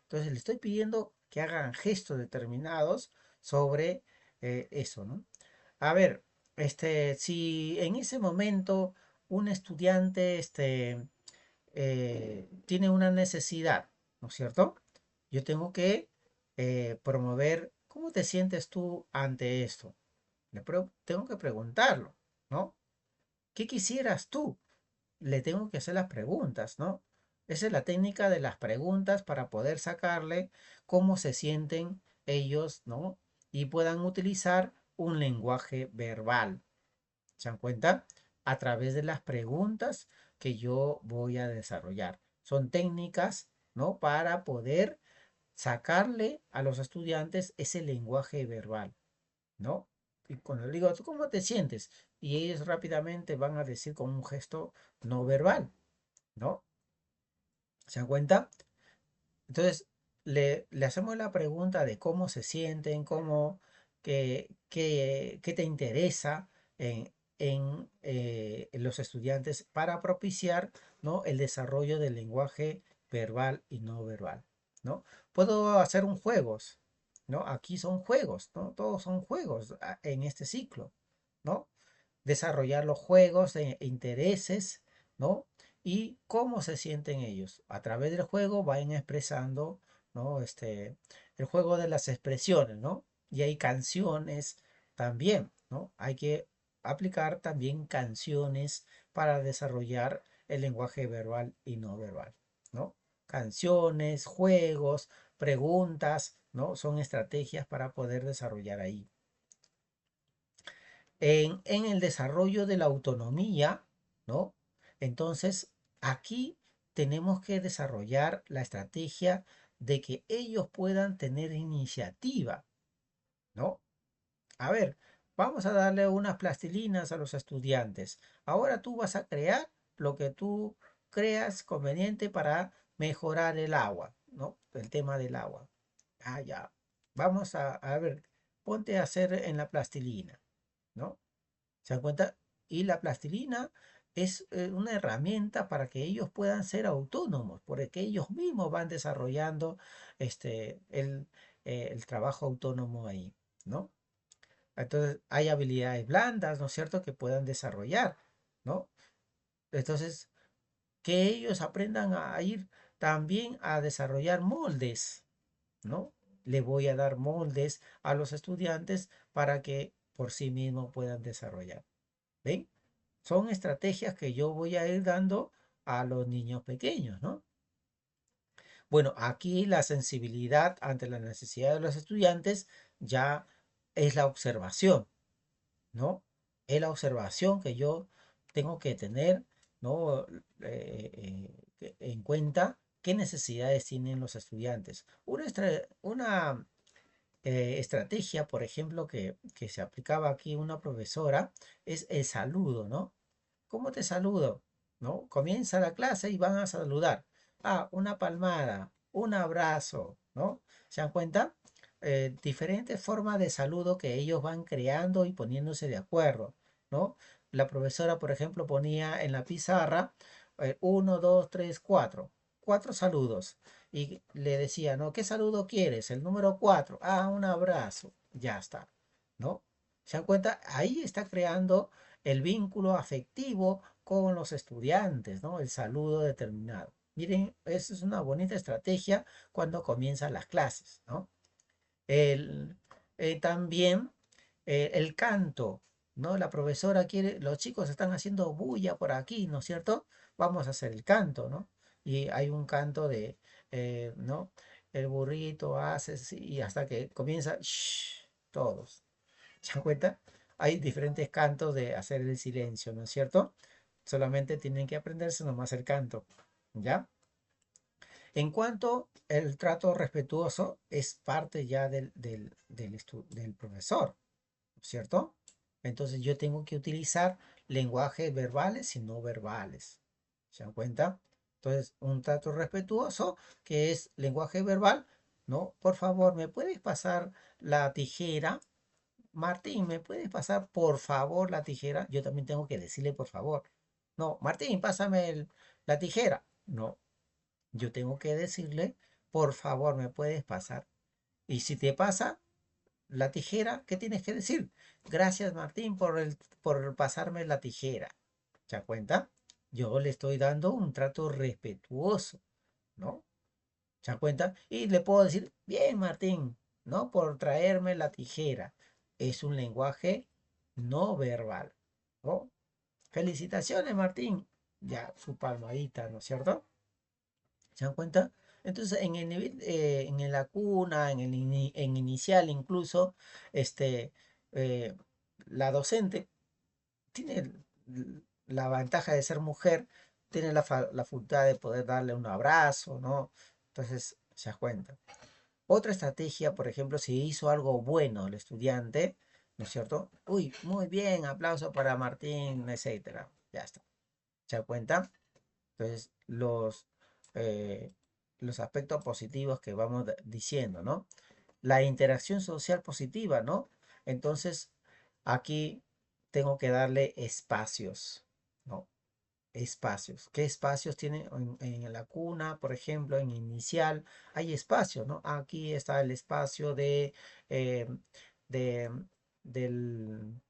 Entonces le estoy pidiendo que hagan gestos determinados sobre eso, ¿no? A ver, si en ese momento un estudiante tiene una necesidad, ¿no es cierto? Yo tengo que promover, ¿cómo te sientes tú ante esto? Tengo que preguntarlo, ¿no? ¿Qué quisieras tú? Le tengo que hacer las preguntas, ¿no? Esa es la técnica de las preguntas para poder sacarle cómo se sienten ellos, ¿no? Y puedan utilizar un lenguaje verbal. ¿Se dan cuenta? A través de las preguntas que yo voy a desarrollar. Son técnicas, ¿no? Para poder sacarle a los estudiantes ese lenguaje verbal, ¿no? Y cuando le digo, ¿tú cómo te sientes? Y ellos rápidamente van a decir con un gesto no verbal, ¿no? ¿Se dan cuenta? Entonces, le hacemos la pregunta de cómo se sienten, qué te interesa en los estudiantes para propiciar, ¿no? El desarrollo del lenguaje verbal y no verbal, ¿no? Puedo hacer un juegos, ¿no? Aquí son juegos, ¿no? Todos son juegos en este ciclo, ¿no? Desarrollar los juegos de intereses, ¿no? Y cómo se sienten ellos. A través del juego van expresando, ¿no? El juego de las expresiones, ¿no? Y hay canciones también, ¿no? Hay que aplicar también canciones para desarrollar el lenguaje verbal y no verbal, ¿no? Canciones, juegos, preguntas, ¿no? Son estrategias para poder desarrollar ahí en el desarrollo de la autonomía, ¿no? Entonces, aquí tenemos que desarrollar la estrategia de que ellos puedan tener iniciativa, ¿no? A ver, vamos a darle unas plastilinas a los estudiantes. Ahora tú vas a crear lo que tú creas conveniente para mejorar el agua, ¿no? El tema del agua. Ah, ya. Vamos a ver, ponte a hacer en la plastilina, ¿no? ¿Se dan cuenta? Y la plastilina es una herramienta para que ellos puedan ser autónomos, porque ellos mismos van desarrollando el trabajo autónomo ahí, ¿no? Entonces hay habilidades blandas, ¿no es cierto?, que puedan desarrollar, ¿no? Entonces, que ellos aprendan a ir también a desarrollar moldes, ¿no? Le voy a dar moldes a los estudiantes para que por sí mismos puedan desarrollar. ¿Ven? Son estrategias que yo voy a ir dando a los niños pequeños, ¿no? Bueno, aquí la sensibilidad ante la necesidad de los estudiantes ya es la observación, ¿no? Es la observación que yo tengo que tener, ¿no? En cuenta qué necesidades tienen los estudiantes. Una estrategia, por ejemplo, que se aplicaba aquí una profesora es el saludo, ¿no? ¿Cómo te saludo? ¿No? Comienza la clase y van a saludar. Ah, una palmada, un abrazo, ¿no? ¿Se dan cuenta? Diferentes formas de saludo que ellos van creando y poniéndose de acuerdo, ¿no? La profesora, por ejemplo, ponía en la pizarra uno, dos, tres, cuatro. Cuatro saludos. Y le decía, ¿no? ¿Qué saludo quieres? El número cuatro. Ah, un abrazo. Ya está, ¿no? ¿Se dan cuenta? Ahí está creando el vínculo afectivo con los estudiantes, ¿no? El saludo determinado. Miren, esa es una bonita estrategia cuando comienzan las clases, ¿no? El, también el canto. ¿no? La profesora quiere, los chicos están haciendo bulla por aquí, ¿no es cierto? Vamos a hacer el canto, ¿no? Y hay un canto de, ¿no? El burrito hace, y hasta que comienza, shh, todos. ¿Se dan cuenta? Hay diferentes cantos de hacer el silencio, ¿no es cierto? Solamente tienen que aprenderse nomás el canto, ¿ya? En cuanto el trato respetuoso es parte ya del profesor, ¿cierto? Entonces yo tengo que utilizar lenguajes verbales y no verbales. ¿Se dan cuenta? Entonces, un trato respetuoso, que es lenguaje verbal, ¿no? Por favor, ¿me puedes pasar la tijera? Martín, ¿me puedes pasar por favor la tijera? Yo también tengo que decirle por favor. No, Martín, pásame la tijera. No, yo tengo que decirle, por favor, ¿me puedes pasar? Y si te pasa, la tijera, ¿qué tienes que decir? Gracias, Martín, por pasarme la tijera. ¿Se da cuenta? Yo le estoy dando un trato respetuoso, ¿no? ¿Se da cuenta? Y le puedo decir, bien, Martín, ¿no? Por traerme la tijera. Es un lenguaje no verbal, ¿no? Felicitaciones, Martín. Ya, su palmadita, ¿no es cierto? ¿Se dan cuenta? Entonces, en el nivel, en la cuna, en inicial incluso, este, eh, la docente tiene la ventaja de ser mujer, tiene la facultad de poder darle un abrazo, ¿no? Entonces, se das cuenta. Otra estrategia, por ejemplo, si hizo algo bueno el estudiante, ¿no es cierto? Uy, muy bien, aplauso para Martín, etcétera. Ya está. ¿Se da cuenta? Entonces, eh, los aspectos positivos que vamos diciendo, ¿no? La interacción social positiva, ¿no? Entonces, aquí tengo que darle espacios, ¿no? Espacios. ¿Qué espacios tiene en la cuna, por ejemplo, en inicial? Hay espacio, ¿no? Aquí está el espacio eh, de, del,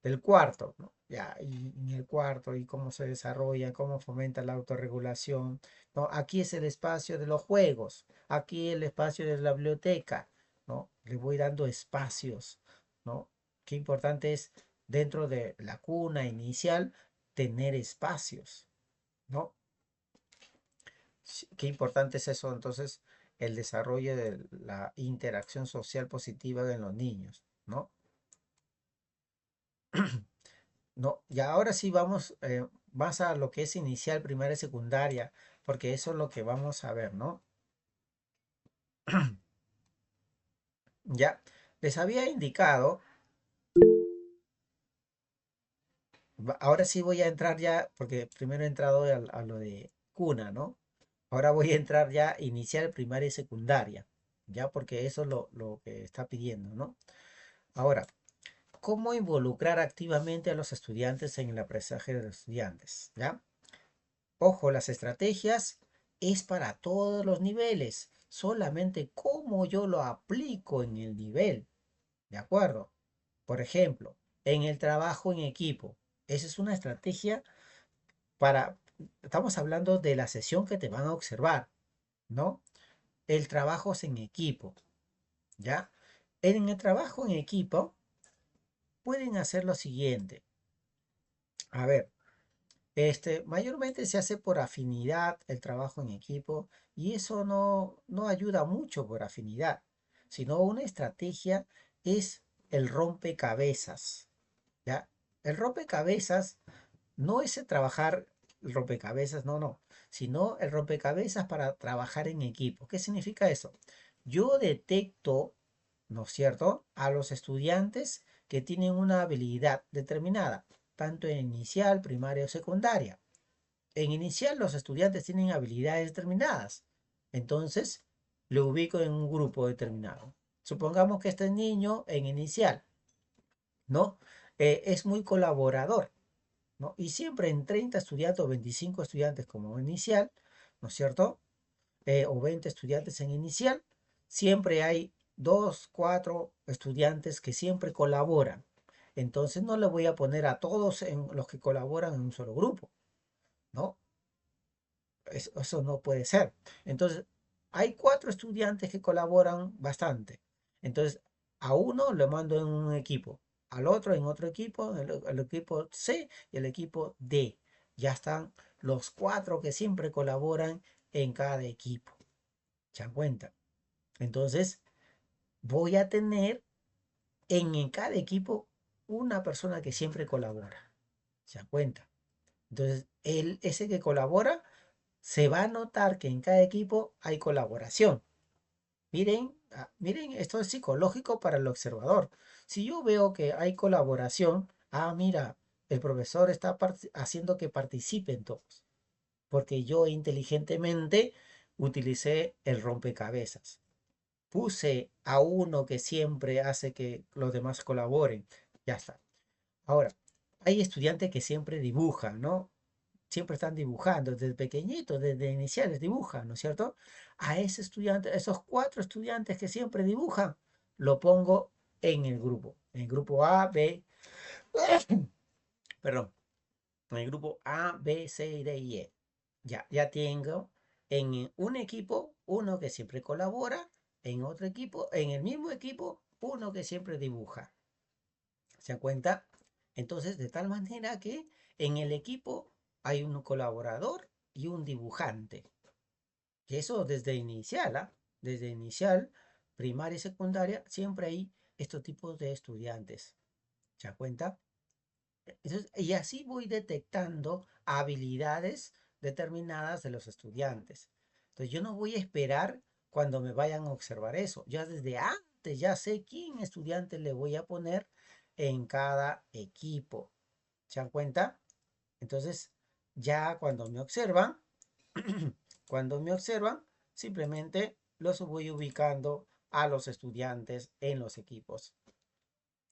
del cuarto, ¿no? Ya, y en el cuarto, y cómo se desarrolla, cómo fomenta la autorregulación, ¿no? Aquí es el espacio de los juegos, aquí el espacio de la biblioteca, ¿no? Le voy dando espacios, ¿no? Qué importante es dentro de la cuna inicial tener espacios, ¿no? Qué importante es eso, entonces, el desarrollo de la interacción social positiva en los niños, ¿no? No, y ahora sí vamos más a lo que es inicial, primaria y secundaria, porque eso es lo que vamos a ver, ¿no? Ya, les había indicado, ahora sí voy a entrar ya, porque primero he entrado a lo de cuna, ¿no? Ahora voy a entrar ya inicial, primaria y secundaria, ya, porque eso es lo que está pidiendo, ¿no? Ahora, ¿cómo involucrar activamente a los estudiantes en el aprendizaje de los estudiantes? ¿Ya? Ojo, las estrategias es para todos los niveles, solamente cómo yo lo aplico en el nivel, ¿de acuerdo? Por ejemplo, en el trabajo en equipo, esa es una estrategia para, estamos hablando de la sesión que te van a observar, ¿no? El trabajo es en equipo, ¿ya? En el trabajo en equipo pueden hacer lo siguiente. A ver, mayormente se hace por afinidad el trabajo en equipo y eso no ayuda mucho por afinidad, sino una estrategia es el rompecabezas, ¿ya? El rompecabezas no es el trabajar el rompecabezas, no, sino el rompecabezas para trabajar en equipo. ¿Qué significa eso? Yo detecto, ¿no es cierto?, a los estudiantes que tienen una habilidad determinada, tanto en inicial, primaria o secundaria. En inicial los estudiantes tienen habilidades determinadas. Entonces, lo ubico en un grupo determinado. Supongamos que este niño en inicial, ¿no? Es muy colaborador, ¿no? Y siempre en 30 estudiantes o 25 estudiantes como inicial, ¿no es cierto? O 20 estudiantes en inicial, siempre hay 2 4 estudiantes que siempre colaboran. Entonces no le voy a poner a todos en los que colaboran en un solo grupo, ¿no? Eso no puede ser. Entonces, hay 4 estudiantes que colaboran bastante. Entonces, a uno lo mando en un equipo. al otro en otro equipo, el equipo C y el equipo D. Ya están los cuatro que siempre colaboran en cada equipo. ¿Se dan cuenta? Entonces, voy a tener en cada equipo una persona que siempre colabora. ¿Se dan cuenta? Entonces, ese que colabora, se va a notar que en cada equipo hay colaboración. Miren, miren, esto es psicológico para el observador. Si yo veo que hay colaboración, mira, el profesor está haciendo que participen todos, porque yo inteligentemente utilicé el rompecabezas. Puse a uno que siempre hace que los demás colaboren. Ya está. Ahora, hay estudiantes que siempre dibujan, ¿no? Siempre están dibujando, desde pequeñitos, desde iniciales dibujan, ¿no es cierto? A ese estudiante, a esos cuatro estudiantes que siempre dibujan, lo pongo en el grupo A, B, perdón, en el grupo A, B, C, D y E. Ya tengo en un equipo uno que siempre colabora, en otro equipo, en el mismo equipo, uno que siempre dibuja. ¿Se dan cuenta? Entonces, de tal manera que en el equipo hay un colaborador y un dibujante. Y eso desde inicial, ¿ah? Desde inicial, primaria y secundaria, siempre hay estos tipos de estudiantes. ¿Se dan cuenta? Entonces, y así voy detectando habilidades determinadas de los estudiantes. Entonces, yo no voy a esperar cuando me vayan a observar eso. Ya desde antes ya sé quién estudiante le voy a poner en cada equipo. ¿Se dan cuenta? Entonces, ya cuando me observan, cuando me observan, simplemente los voy ubicando a los estudiantes en los equipos.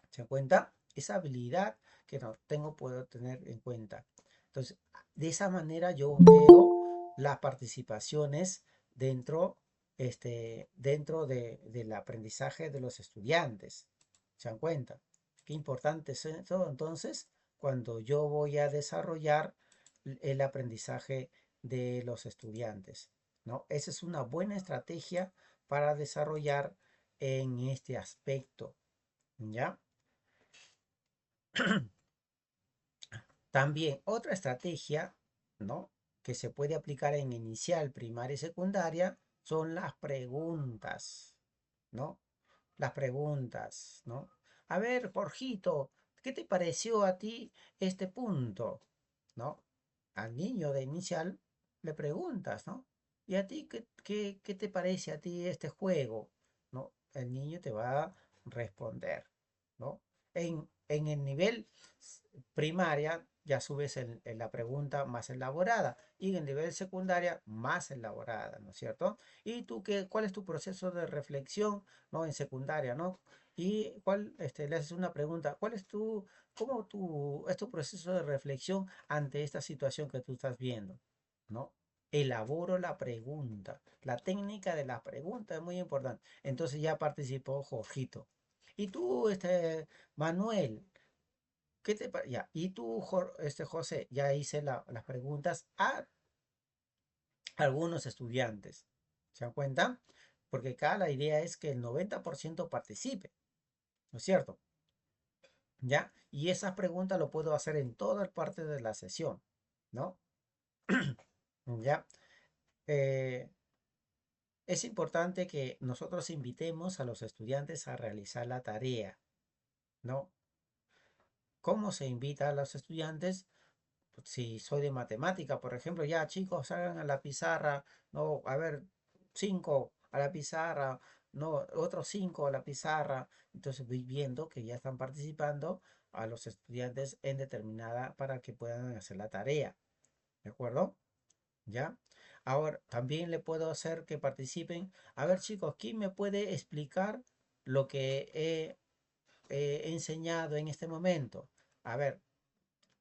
¿Se dan cuenta? Esa habilidad que no tengo puedo tener en cuenta. Entonces, de esa manera yo veo las participaciones dentro, dentro del aprendizaje de los estudiantes. ¿Se dan cuenta? Qué importante es eso entonces cuando yo voy a desarrollar el aprendizaje de los estudiantes, ¿no? Esa es una buena estrategia para desarrollar en este aspecto, ¿ya? También otra estrategia, ¿no? Que se puede aplicar en inicial, primaria y secundaria son las preguntas, ¿no? Las preguntas, ¿no? A ver, Jorgito, ¿qué te pareció a ti este punto? ¿No? Al niño de inicial le preguntas, ¿no? ¿Y a ti qué te parece a ti este juego? ¿No? El niño te va a responder, ¿no? En el nivel primaria ya subes en la pregunta más elaborada y en el nivel secundaria más elaborada, ¿no es cierto? ¿Y tú cuál es tu proceso de reflexión, ¿no? En secundaria, ¿no? Y le haces una pregunta, es tu proceso de reflexión ante esta situación que tú estás viendo, ¿no? Elaboro la pregunta. La técnica de la pregunta es muy importante. Entonces ya participó Jorgito. Y tú, Manuel, ya, y tú, José, ya hice las preguntas a algunos estudiantes. ¿Se dan cuenta? Porque acá la idea es que el 90% participe, ¿no es cierto? ¿Ya? Y esas preguntas lo puedo hacer en toda parte de la sesión, ¿no? ¿Ya? Eh, es importante que nosotros invitemos a los estudiantes a realizar la tarea, ¿no? ¿Cómo se invita a los estudiantes? Si soy de matemática, por ejemplo, ya chicos, salgan a la pizarra, no, a ver, cinco a la pizarra, no, otros cinco a la pizarra. Entonces voy viendo que ya están participando a los estudiantes en determinada para que puedan hacer la tarea. ¿De acuerdo? ¿Ya? Ahora, también le puedo hacer que participen. A ver, chicos, ¿quién me puede explicar lo que he enseñado en este momento? A ver,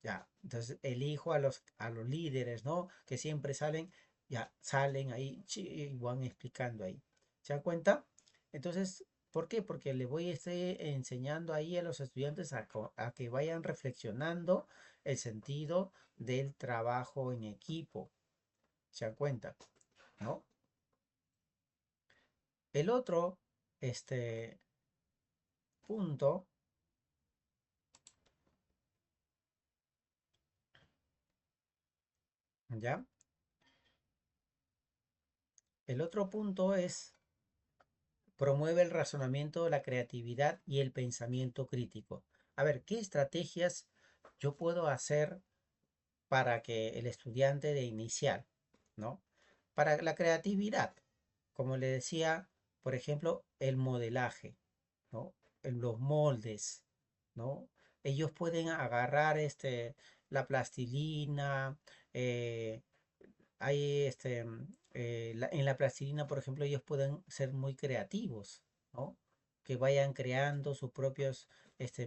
ya, entonces elijo a los líderes, ¿no? Que siempre salen, ya, salen ahí y van explicando ahí. ¿Se dan cuenta? Entonces, ¿por qué? Porque le voy a estar enseñando ahí a los estudiantes a que vayan reflexionando el sentido del trabajo en equipo. ¿Se dan cuenta? ¿No? El otro, punto ¿Ya? El otro punto es promueve el razonamiento, la creatividad y el pensamiento crítico. A ver, ¿qué estrategias yo puedo hacer para que el estudiante de inicial, ¿no? Para la creatividad, como le decía, por ejemplo, el modelaje, ¿no? Los moldes, ¿no? Ellos pueden agarrar la plastilina, eh, hay en la plastilina, por ejemplo, ellos pueden ser muy creativos, ¿no? Que vayan creando sus propios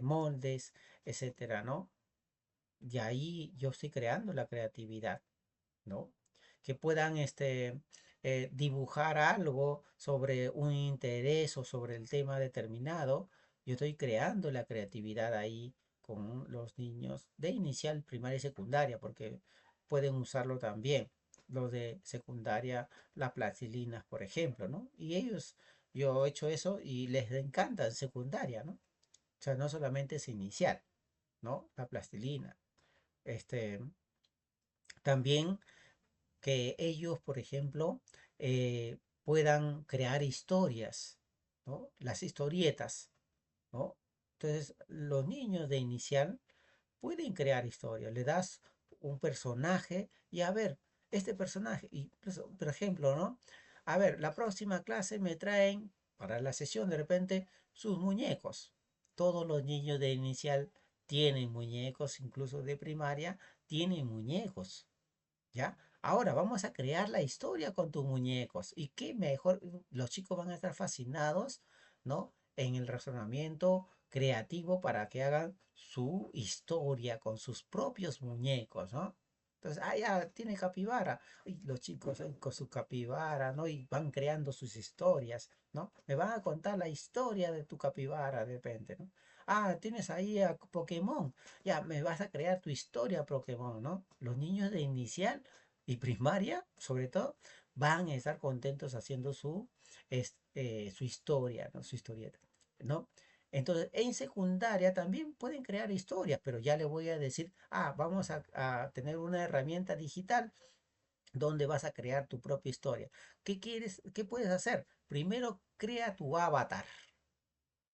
moldes, etcétera, ¿no? Y ahí yo estoy creando la creatividad, ¿no? Que puedan dibujar algo sobre un interés o sobre el tema determinado. Yo estoy creando la creatividad ahí con los niños de inicial, primaria y secundaria, porque pueden usarlo también los de secundaria, las plastilinas, por ejemplo, ¿no? Y ellos, yo he hecho eso y les encanta en secundaria, ¿no? O sea, no solamente es inicial, ¿no? La plastilina. Este, también que ellos, por ejemplo, puedan crear historias, ¿no? Las historietas, ¿no? Entonces, los niños de inicial pueden crear historias. Le das un personaje y a ver, este personaje, y por ejemplo, ¿no? A ver, la próxima clase me traen para la sesión de repente sus muñecos. Todos los niños de inicial tienen muñecos, incluso de primaria, tienen muñecos. ¿Ya? Ahora vamos a crear la historia con tus muñecos. Y qué mejor, los chicos van a estar fascinados, ¿no? En el razonamiento creativo para que hagan su historia con sus propios muñecos, ¿no? Entonces, ah, ya, tiene capibara. Y los chicos con su capibara, ¿no? Y van creando sus historias, ¿no? Me van a contar la historia de tu capibara de repente, ¿no? Ah, tienes ahí a Pokémon. Ya, me vas a crear tu historia Pokémon, ¿no? Los niños de inicial y primaria, sobre todo, van a estar contentos haciendo su historia, ¿no? Su historieta, ¿no? Entonces, en secundaria también pueden crear historias, pero ya le voy a decir, ah, vamos a tener una herramienta digital donde vas a crear tu propia historia. ¿Qué quieres? ¿Qué puedes hacer? Primero, crea tu avatar,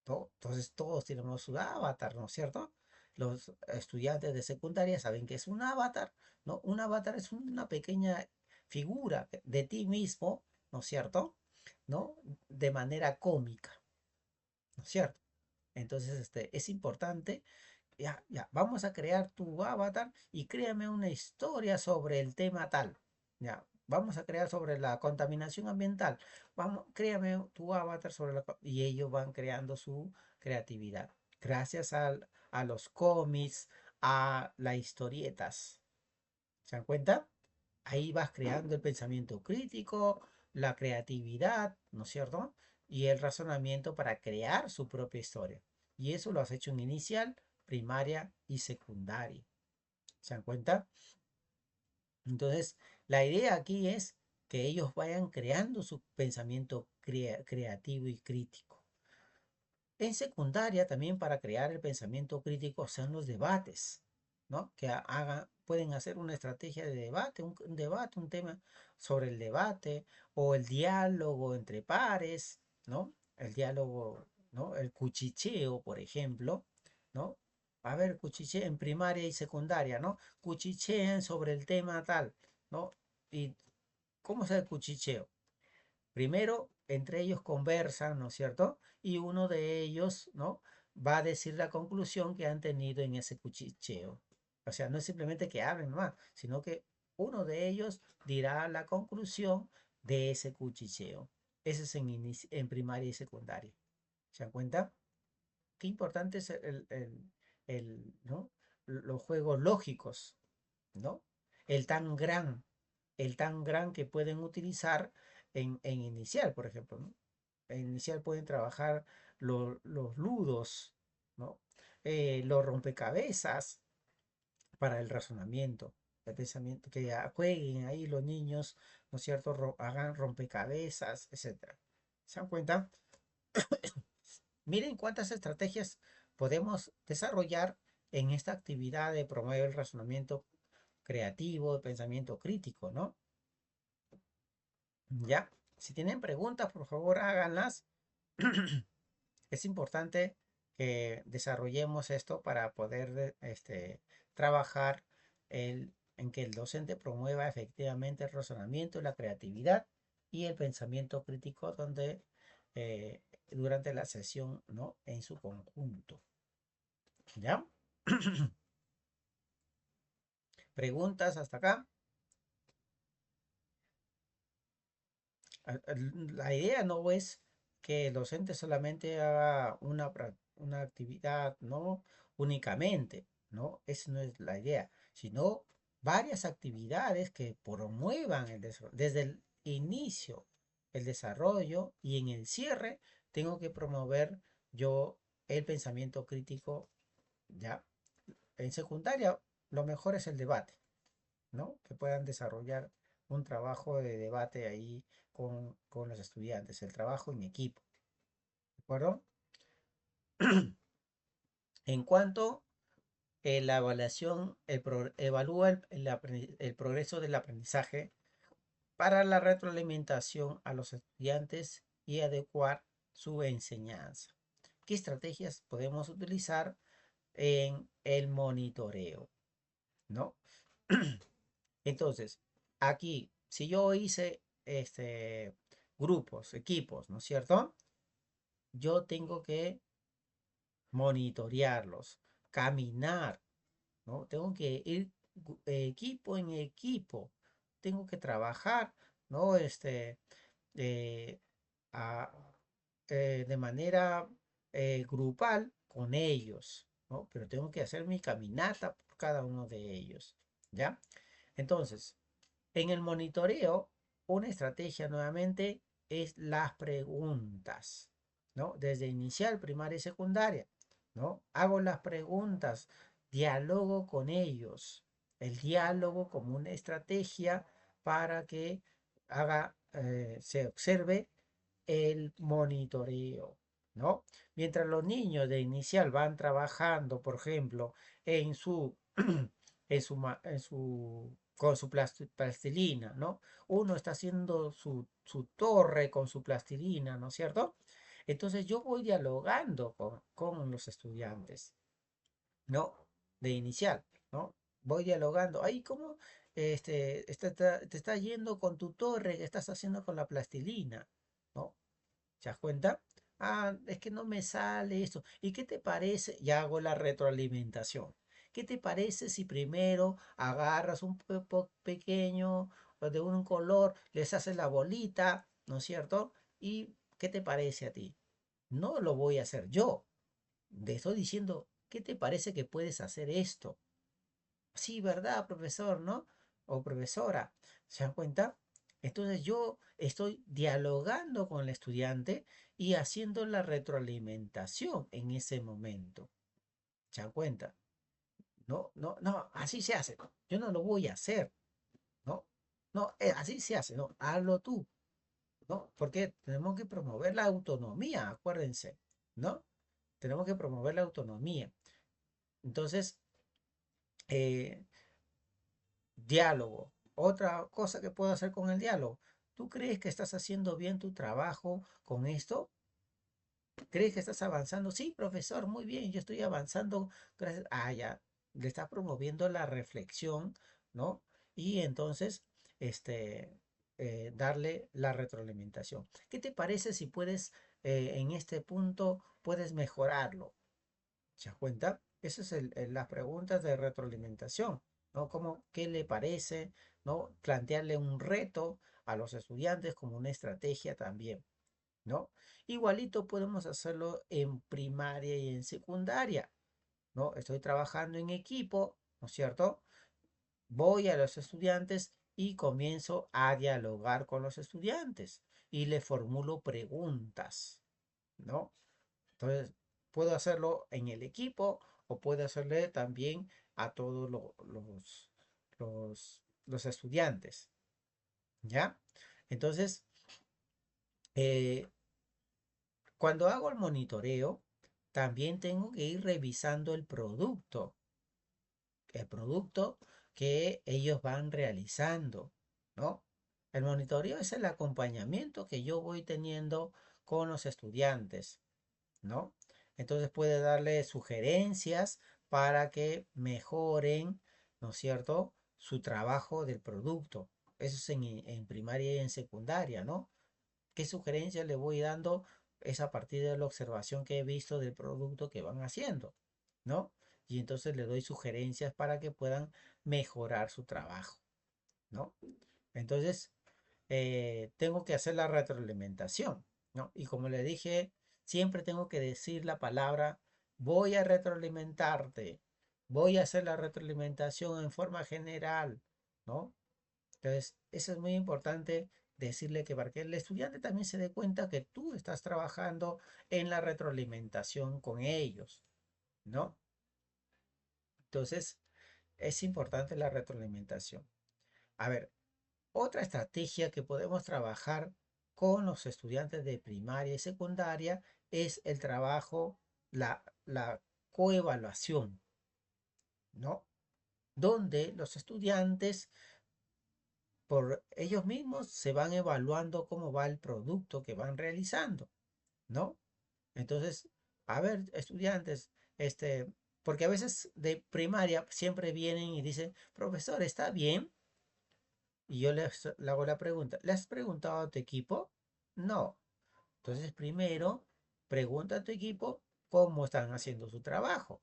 ¿no? Entonces todos tenemos su avatar, ¿no es cierto? Los estudiantes de secundaria saben que es un avatar, ¿no? Un avatar es una pequeña figura de ti mismo, ¿no es cierto? ¿No? De manera cómica, ¿no es cierto? Entonces, es importante, ya, ya, vamos a crear tu avatar y créame una historia sobre el tema tal, ya, vamos a crear sobre la contaminación ambiental, vamos, créame tu avatar sobre y ellos van creando su creatividad, gracias a los cómics, a las historietas, ¿se dan cuenta? Ahí vas creando el pensamiento crítico, la creatividad, ¿no es cierto? Y el razonamiento para crear su propia historia. Y eso lo has hecho en inicial, primaria y secundaria. ¿Se dan cuenta? Entonces, la idea aquí es que ellos vayan creando su pensamiento creativo y crítico. En secundaria también para crear el pensamiento crítico sean los debates, ¿no? Que hagan, pueden hacer una estrategia de debate, un debate, un tema sobre el debate o el diálogo entre pares, ¿no? El diálogo, ¿no? El cuchicheo, por ejemplo, ¿no? A ver, cuchicheo en primaria y secundaria, ¿no? Cuchichean sobre el tema tal, ¿no? ¿Y cómo es el cuchicheo? Primero, entre ellos conversan, ¿no es cierto? Y uno de ellos, ¿no? Va a decir la conclusión que han tenido en ese cuchicheo. O sea, no es simplemente que hablen más, sino que uno de ellos dirá la conclusión de ese cuchicheo. Ese es en primaria y secundaria. ¿Se dan cuenta? Qué importante es ¿no? Los juegos lógicos, ¿no? El tan gran, el tan gran que pueden utilizar en inicial, por ejemplo, ¿no? En inicial pueden trabajar los ludos, ¿no? Los rompecabezas para el razonamiento, el pensamiento, que jueguen ahí los niños, ¿no es cierto? Hagan rompecabezas, etcétera. ¿Se dan cuenta? Miren cuántas estrategias podemos desarrollar en esta actividad de promover el razonamiento creativo, de pensamiento crítico, ¿no? ¿Ya? Si tienen preguntas, por favor, háganlas. Es importante que desarrollemos esto para poder trabajar en que el docente promueva efectivamente el razonamiento, la creatividad y el pensamiento crítico durante la sesión, ¿no? En su conjunto. ¿Ya? ¿Preguntas hasta acá? La idea no es que el docente solamente haga una actividad, ¿no? Únicamente, ¿no? Esa no es la idea, sino varias actividades que promuevan desde el inicio el desarrollo y en el cierre tengo que promover yo el pensamiento crítico, ¿ya? En secundaria lo mejor es el debate, ¿no? Que puedan desarrollar un trabajo de debate ahí con los estudiantes, el trabajo en equipo, ¿de acuerdo? En cuanto a la evaluación, evalúa el progreso del aprendizaje para la retroalimentación a los estudiantes y adecuar su enseñanza. ¿Qué estrategias podemos utilizar en el monitoreo? ¿No? Entonces, aquí, si yo hice grupos, equipos, ¿no es cierto? Yo tengo que monitorearlos, caminar, ¿no? Tengo que ir equipo en equipo, tengo que trabajar, ¿no? Eh, a- de manera grupal con ellos, ¿no? Pero tengo que hacer mi caminata por cada uno de ellos, ¿ya? Entonces, en el monitoreo, una estrategia nuevamente es las preguntas, ¿no? Desde inicial, primaria y secundaria, ¿no? Hago las preguntas, dialogo con ellos, el diálogo como una estrategia para que se observe el monitoreo, ¿no? Mientras los niños de inicial van trabajando, por ejemplo, en su, con su plastilina, ¿no? Uno está haciendo su torre con su plastilina, ¿no es cierto? Entonces yo voy dialogando con los estudiantes, ¿no? De inicial, ¿no? Voy dialogando. Ahí, ¿cómo te está yendo con tu torre que estás haciendo con la plastilina? ¿No? ¿Te das cuenta? Ah, es que no me sale esto. ¿Y qué te parece? Ya hago la retroalimentación. ¿Qué te parece si primero agarras un pequeño de un color, les haces la bolita, ¿no es cierto? ¿Y qué te parece a ti? No lo voy a hacer yo. Te estoy diciendo, ¿qué te parece que puedes hacer esto? Sí, ¿verdad, profesor, no? O profesora, ¿se dan cuenta? Entonces yo estoy dialogando con el estudiante y haciendo la retroalimentación en ese momento. ¿Se dan cuenta? No, no, no, así se hace. Yo no lo voy a hacer, ¿no? No, así se hace, no, hazlo tú, ¿no? Porque tenemos que promover la autonomía, acuérdense, ¿no? Tenemos que promover la autonomía. Entonces, eh, diálogo. Otra cosa que puedo hacer con el diálogo. ¿Tú crees que estás haciendo bien tu trabajo con esto? ¿Crees que estás avanzando? Sí, profesor, muy bien, yo estoy avanzando. Gracias. Ah, ya, le está promoviendo la reflexión, ¿no? Y entonces, este, darle la retroalimentación. ¿Qué te parece si puedes, en este punto, puedes mejorarlo? ¿Se das cuenta? Esas es las preguntas de retroalimentación, ¿no? Como, ¿qué le parece? ¿No? Plantearle un reto a los estudiantes como una estrategia también, ¿no? Igualito podemos hacerlo en primaria y en secundaria, ¿no? Estoy trabajando en equipo, ¿no es cierto? Voy a los estudiantes y comienzo a dialogar con los estudiantes y le formulo preguntas, ¿no? Entonces, puedo hacerlo en el equipo o puedo hacerle también a todos los estudiantes, ¿ya? Entonces, eh, cuando hago el monitoreo, también tengo que ir revisando el producto que ellos van realizando, ¿no? El monitoreo es el acompañamiento que yo voy teniendo con los estudiantes, ¿no? Entonces puede darle sugerencias para que mejoren, ¿no es cierto?, su trabajo del producto. Eso es en primaria y en secundaria, ¿no? ¿Qué sugerencias le voy dando? Es a partir de la observación que he visto del producto que van haciendo, ¿no? Y entonces le doy sugerencias para que puedan mejorar su trabajo, ¿no? Entonces, tengo que hacer la retroalimentación, ¿no? Y como le dije, siempre tengo que decir la palabra, voy a retroalimentarte, voy a hacer la retroalimentación en forma general, ¿no? Entonces, eso es muy importante decirle que para que el estudiante también se dé cuenta que tú estás trabajando en la retroalimentación con ellos, ¿no? Entonces, es importante la retroalimentación. A ver, otra estrategia que podemos trabajar con los estudiantes de primaria y secundaria es el trabajo, la coevaluación, ¿no? Donde los estudiantes por ellos mismos se van evaluando cómo va el producto que van realizando, ¿no? Entonces, a ver, estudiantes, porque a veces de primaria siempre vienen y dicen, profesor, ¿está bien? Y yo le hago la pregunta, ¿le has preguntado a tu equipo? No. Entonces, primero, pregunta a tu equipo cómo están haciendo su trabajo,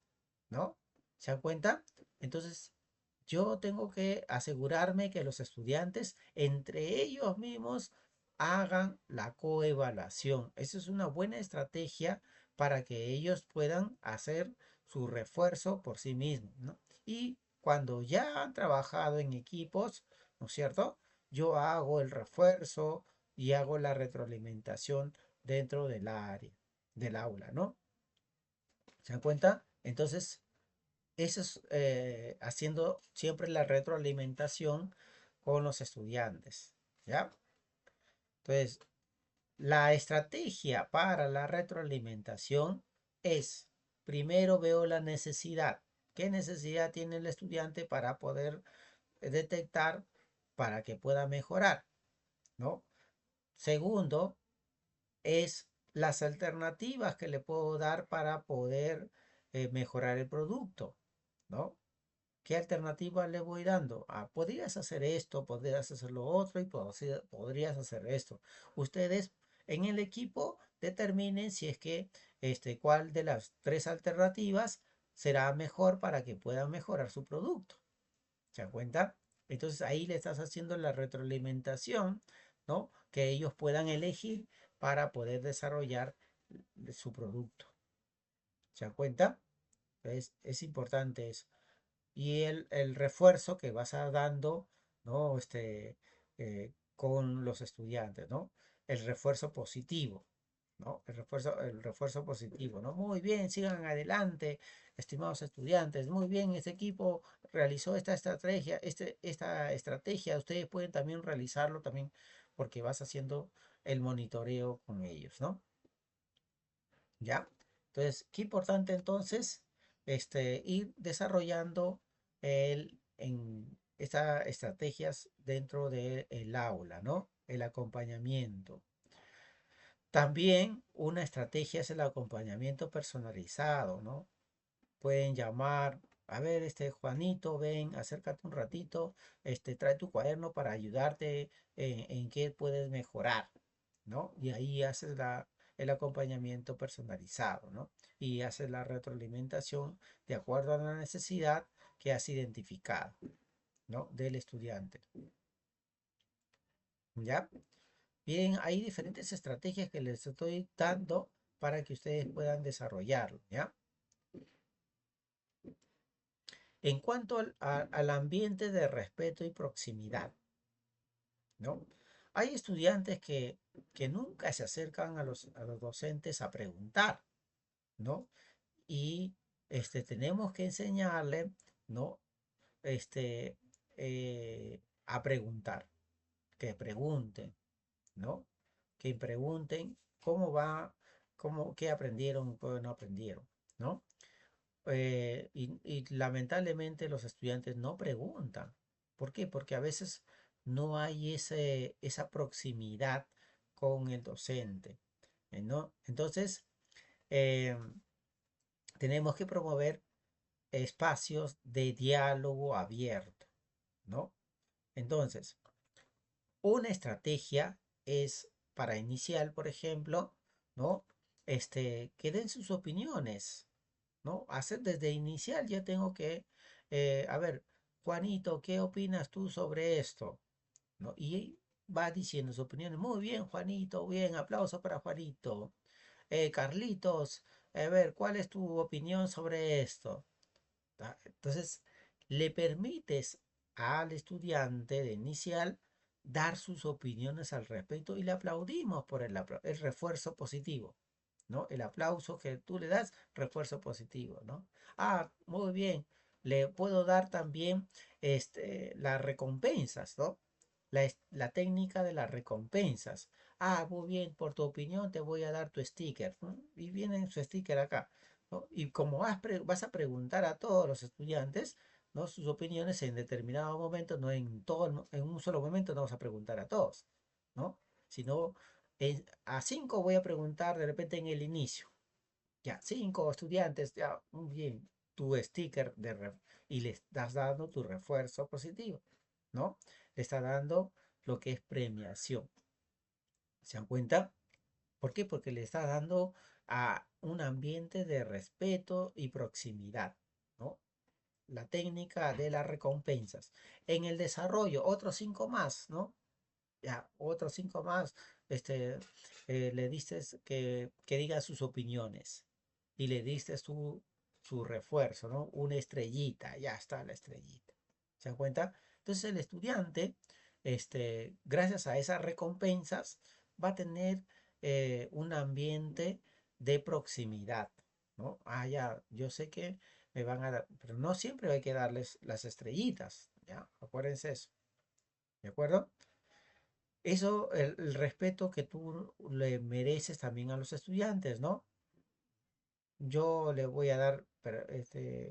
¿no? ¿Se dan cuenta? Entonces, yo tengo que asegurarme que los estudiantes entre ellos mismos hagan la coevaluación. Esa es una buena estrategia para que ellos puedan hacer su refuerzo por sí mismos, ¿no? Y cuando ya han trabajado en equipos, ¿no es cierto? Yo hago el refuerzo y hago la retroalimentación dentro del área, del aula, ¿no? ¿Se dan cuenta? Entonces, eso es haciendo siempre la retroalimentación con los estudiantes, ¿ya? Entonces, la estrategia para la retroalimentación es, primero veo la necesidad. ¿Qué necesidad tiene el estudiante para poder detectar para que pueda mejorar, ¿no? Segundo, es las alternativas que le puedo dar para poder mejorar el producto, ¿no? ¿Qué alternativa le voy dando? Ah, podrías hacer esto, podrías hacer lo otro y podrías hacer esto. Ustedes en el equipo determinen si es que cuál de las tres alternativas será mejor para que puedan mejorar su producto. ¿Se dan cuenta? Entonces ahí le estás haciendo la retroalimentación, ¿no? Que ellos puedan elegir para poder desarrollar su producto. ¿Se dan cuenta? Es importante eso. Y el refuerzo que vas a dando, ¿no? Con los estudiantes, ¿no? El refuerzo positivo, ¿no? El refuerzo positivo, ¿no? Muy bien, sigan adelante, estimados estudiantes. Muy bien, este equipo realizó esta estrategia. Ustedes pueden también realizarlo también porque vas haciendo el monitoreo con ellos, ¿no? ¿Ya? Entonces, qué importante entonces ir desarrollando estas estrategias dentro del aula, ¿no? El acompañamiento. También una estrategia es el acompañamiento personalizado, ¿no? Pueden llamar, a ver, Juanito, ven, acércate un ratito, trae tu cuaderno para ayudarte en qué puedes mejorar, ¿no? Y ahí haces el acompañamiento personalizado, ¿no? Y haces la retroalimentación de acuerdo a la necesidad que has identificado, ¿no? Del estudiante, ¿ya? Bien, hay diferentes estrategias que les estoy dando para que ustedes puedan desarrollarlo, ¿ya? En cuanto al ambiente de respeto y proximidad, ¿no? Hay estudiantes que nunca se acercan a los docentes a preguntar, ¿no? Y tenemos que enseñarle, ¿no? Este, a preguntar, que pregunten, ¿no? Que pregunten cómo va, qué aprendieron, qué no aprendieron, ¿no? Y lamentablemente los estudiantes no preguntan. ¿Por qué? Porque a veces no hay esa proximidad con el docente, ¿no? Entonces, eh, tenemos que promover espacios de diálogo abierto, ¿no? Entonces, una estrategia es para inicial, por ejemplo, ¿no? Que den sus opiniones, ¿no? Hacer desde inicial ya tengo que, a ver, Juanito, ¿qué opinas tú sobre esto? ¿No? Y va diciendo sus opiniones. Muy bien, Juanito, bien, aplauso para Juanito. Carlitos, a ver, ¿cuál es tu opinión sobre esto? Entonces, le permites al estudiante de inicial dar sus opiniones al respecto y le aplaudimos por el refuerzo positivo, ¿no? El aplauso que tú le das, refuerzo positivo, ¿no? Ah, muy bien. Le puedo dar también las recompensas, ¿no? La técnica de las recompensas. Ah, muy bien, por tu opinión te voy a dar tu sticker, ¿no? Y viene su sticker acá, ¿no? Y como vas a preguntar a todos los estudiantes, ¿no? Sus opiniones en determinado momento, no en todo, en un solo momento no vas a preguntar a todos, ¿no? Sino a cinco voy a preguntar de repente en el inicio. Ya, cinco estudiantes, ya, muy bien, tu sticker y le estás dando tu refuerzo positivo, ¿no? Le está dando lo que es premiación. ¿Se dan cuenta? ¿Por qué? Porque le está dando a un ambiente de respeto y proximidad, ¿no? La técnica de las recompensas. En el desarrollo, otros cinco más, ¿no? Ya, otros cinco más, le diste que diga sus opiniones y le diste su refuerzo, ¿no? Una estrellita, ya está la estrellita. ¿Se dan cuenta? Entonces el estudiante, gracias a esas recompensas, va a tener un ambiente de proximidad, ¿no? Ah, ya, yo sé que me van a dar, pero no siempre hay que darles las estrellitas, ¿ya? Acuérdense eso, ¿de acuerdo? Eso, el respeto que tú le mereces también a los estudiantes, ¿no? Yo le voy a dar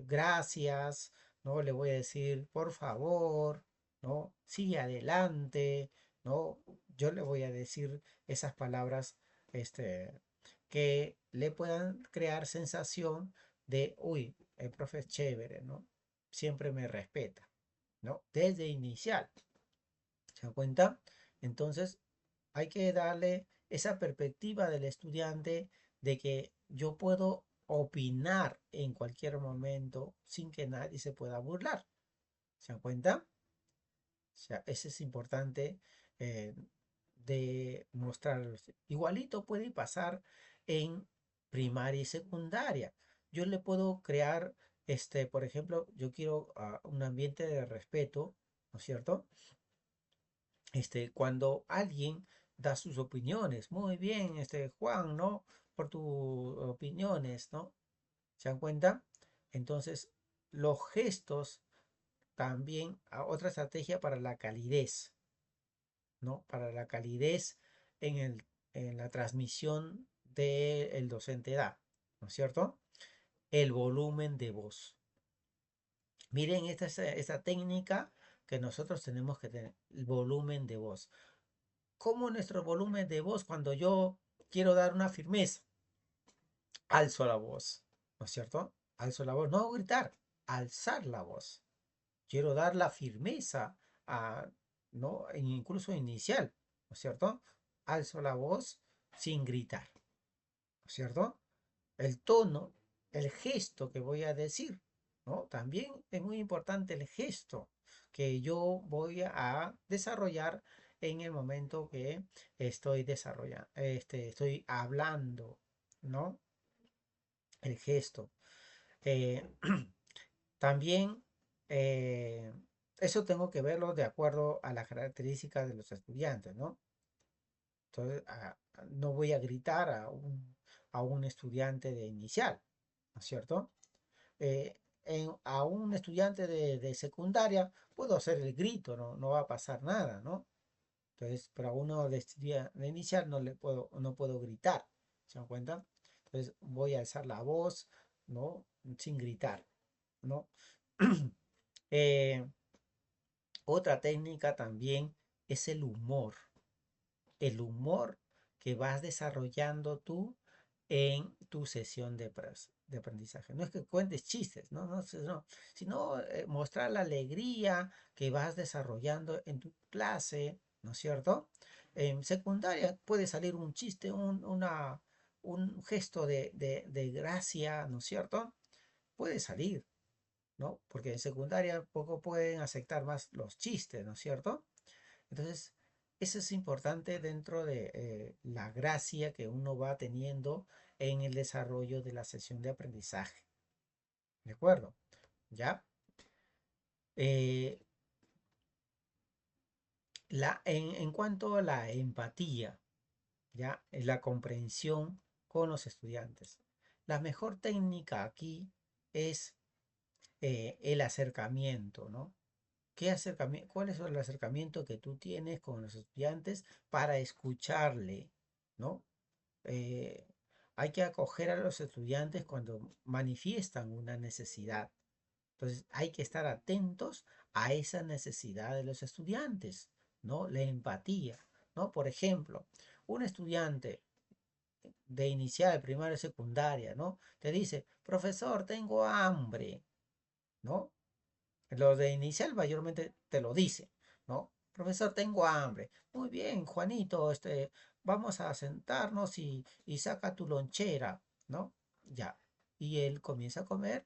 gracias, ¿no? Le voy a decir, por favor, ¿no? Sigue adelante, ¿no? Yo le voy a decir esas palabras, este, que le puedan crear sensación de, uy, el profe es chévere, ¿no? Siempre me respeta, ¿no? Desde inicial. ¿Se dan cuenta? Entonces, hay que darle esa perspectiva del estudiante de que yo puedo opinar en cualquier momento sin que nadie se pueda burlar. ¿Se dan cuenta? O sea, eso es importante eh, de mostrarlos. Igualito puede pasar en primaria y secundaria. Yo le puedo crear, por ejemplo, yo quiero un ambiente de respeto, ¿no es cierto? Cuando alguien da sus opiniones, muy bien, Juan, ¿no? Por tus opiniones, ¿no? ¿Se dan cuenta? Entonces, los gestos también, otra estrategia para la calidez, ¿no? Para la calidez en la transmisión del docente da, ¿no es cierto? El volumen de voz. Miren esta técnica que nosotros tenemos que tener, el volumen de voz. Como nuestro volumen de voz cuando yo quiero dar una firmeza, alzo la voz, ¿no es cierto? Alzo la voz, no gritar, alzar la voz. Quiero dar la firmeza, ¿no? Incluso inicial, ¿no es cierto? Alzo la voz sin gritar, ¿no es cierto? El tono, el gesto que voy a decir, ¿no? También es muy importante el gesto que yo voy a desarrollar en el momento que estoy desarrollando, estoy hablando, ¿no? El gesto. Eh, también eso tengo que verlo de acuerdo a las características de los estudiantes, ¿no? Entonces, no voy a gritar a un estudiante de inicial, ¿no es cierto? A un estudiante de secundaria puedo hacer el grito, no, no va a pasar nada, ¿no? Entonces, pero a uno de inicial no puedo gritar, ¿se dan cuenta? Entonces voy a alzar la voz, ¿no? Sin gritar, ¿no? Eh, Otra técnica también es el humor que vas desarrollando tú en tu sesión de aprendizaje. No es que cuentes chistes, no, sino mostrar la alegría que vas desarrollando en tu clase, ¿no es cierto? En secundaria puede salir un chiste, un gesto de gracia, ¿no es cierto? Puede salir, ¿no? Porque en secundaria poco pueden aceptar más los chistes, ¿no es cierto? Entonces, eso es importante dentro de la gracia que uno va teniendo en el desarrollo de la sesión de aprendizaje. ¿De acuerdo? ¿Ya? Eh, en cuanto a la empatía, ¿ya? La comprensión con los estudiantes. La mejor técnica aquí es el acercamiento, ¿no? ¿Cuál es el acercamiento que tú tienes con los estudiantes para escucharle, ¿no? eh, Hay que acoger a los estudiantes cuando manifiestan una necesidad. Entonces hay que estar atentos a esa necesidad de los estudiantes, ¿no? La empatía, ¿no? Por ejemplo, un estudiante de inicial, primaria, secundaria, ¿no? Te dice, profesor, tengo hambre, ¿no? Los de inicial mayormente te lo dicen, ¿no? Profesor, tengo hambre. Muy bien, Juanito, vamos a sentarnos y saca tu lonchera, ¿no? Ya. Y él comienza a comer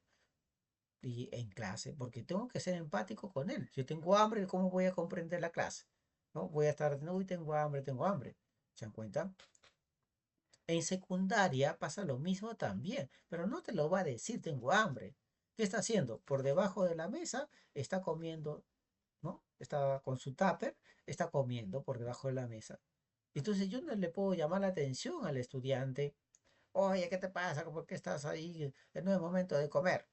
y en clase, porque tengo que ser empático con él. Si yo tengo hambre, ¿cómo voy a comprender la clase? ¿No? Voy a estar, no, uy, tengo hambre, tengo hambre. ¿Se dan cuenta? En secundaria pasa lo mismo también, pero no te lo va a decir, tengo hambre. ¿Qué está haciendo? Por debajo de la mesa está comiendo, ¿no? Está con su tupper, está comiendo por debajo de la mesa. Entonces yo no le puedo llamar la atención al estudiante. Oye, ¿qué te pasa? ¿Por qué estás ahí? No es momento de comer.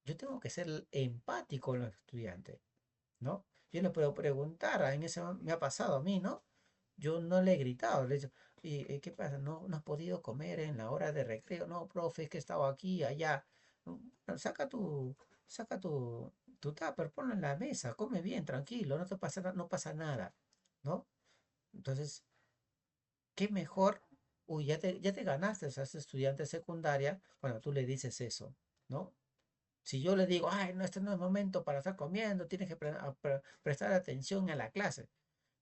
Yo tengo que ser empático con los estudiantes, ¿no? Yo le puedo preguntar, me ha pasado a mí, ¿no? Yo no le he gritado, le he dicho, ¿y qué pasa? ¿No has podido comer en la hora de recreo? No, profe, es que estaba aquí, allá. Bueno, saca tu tupper, ponlo en la mesa, come bien, tranquilo, no te pasa, no pasa nada, ¿no? Entonces, ¿qué mejor? Uy, ya te ganaste a ese estudiante de secundaria cuando tú le dices eso, ¿no? Si yo le digo, ay, no, este no es momento para estar comiendo, tienes que prestar atención a la clase.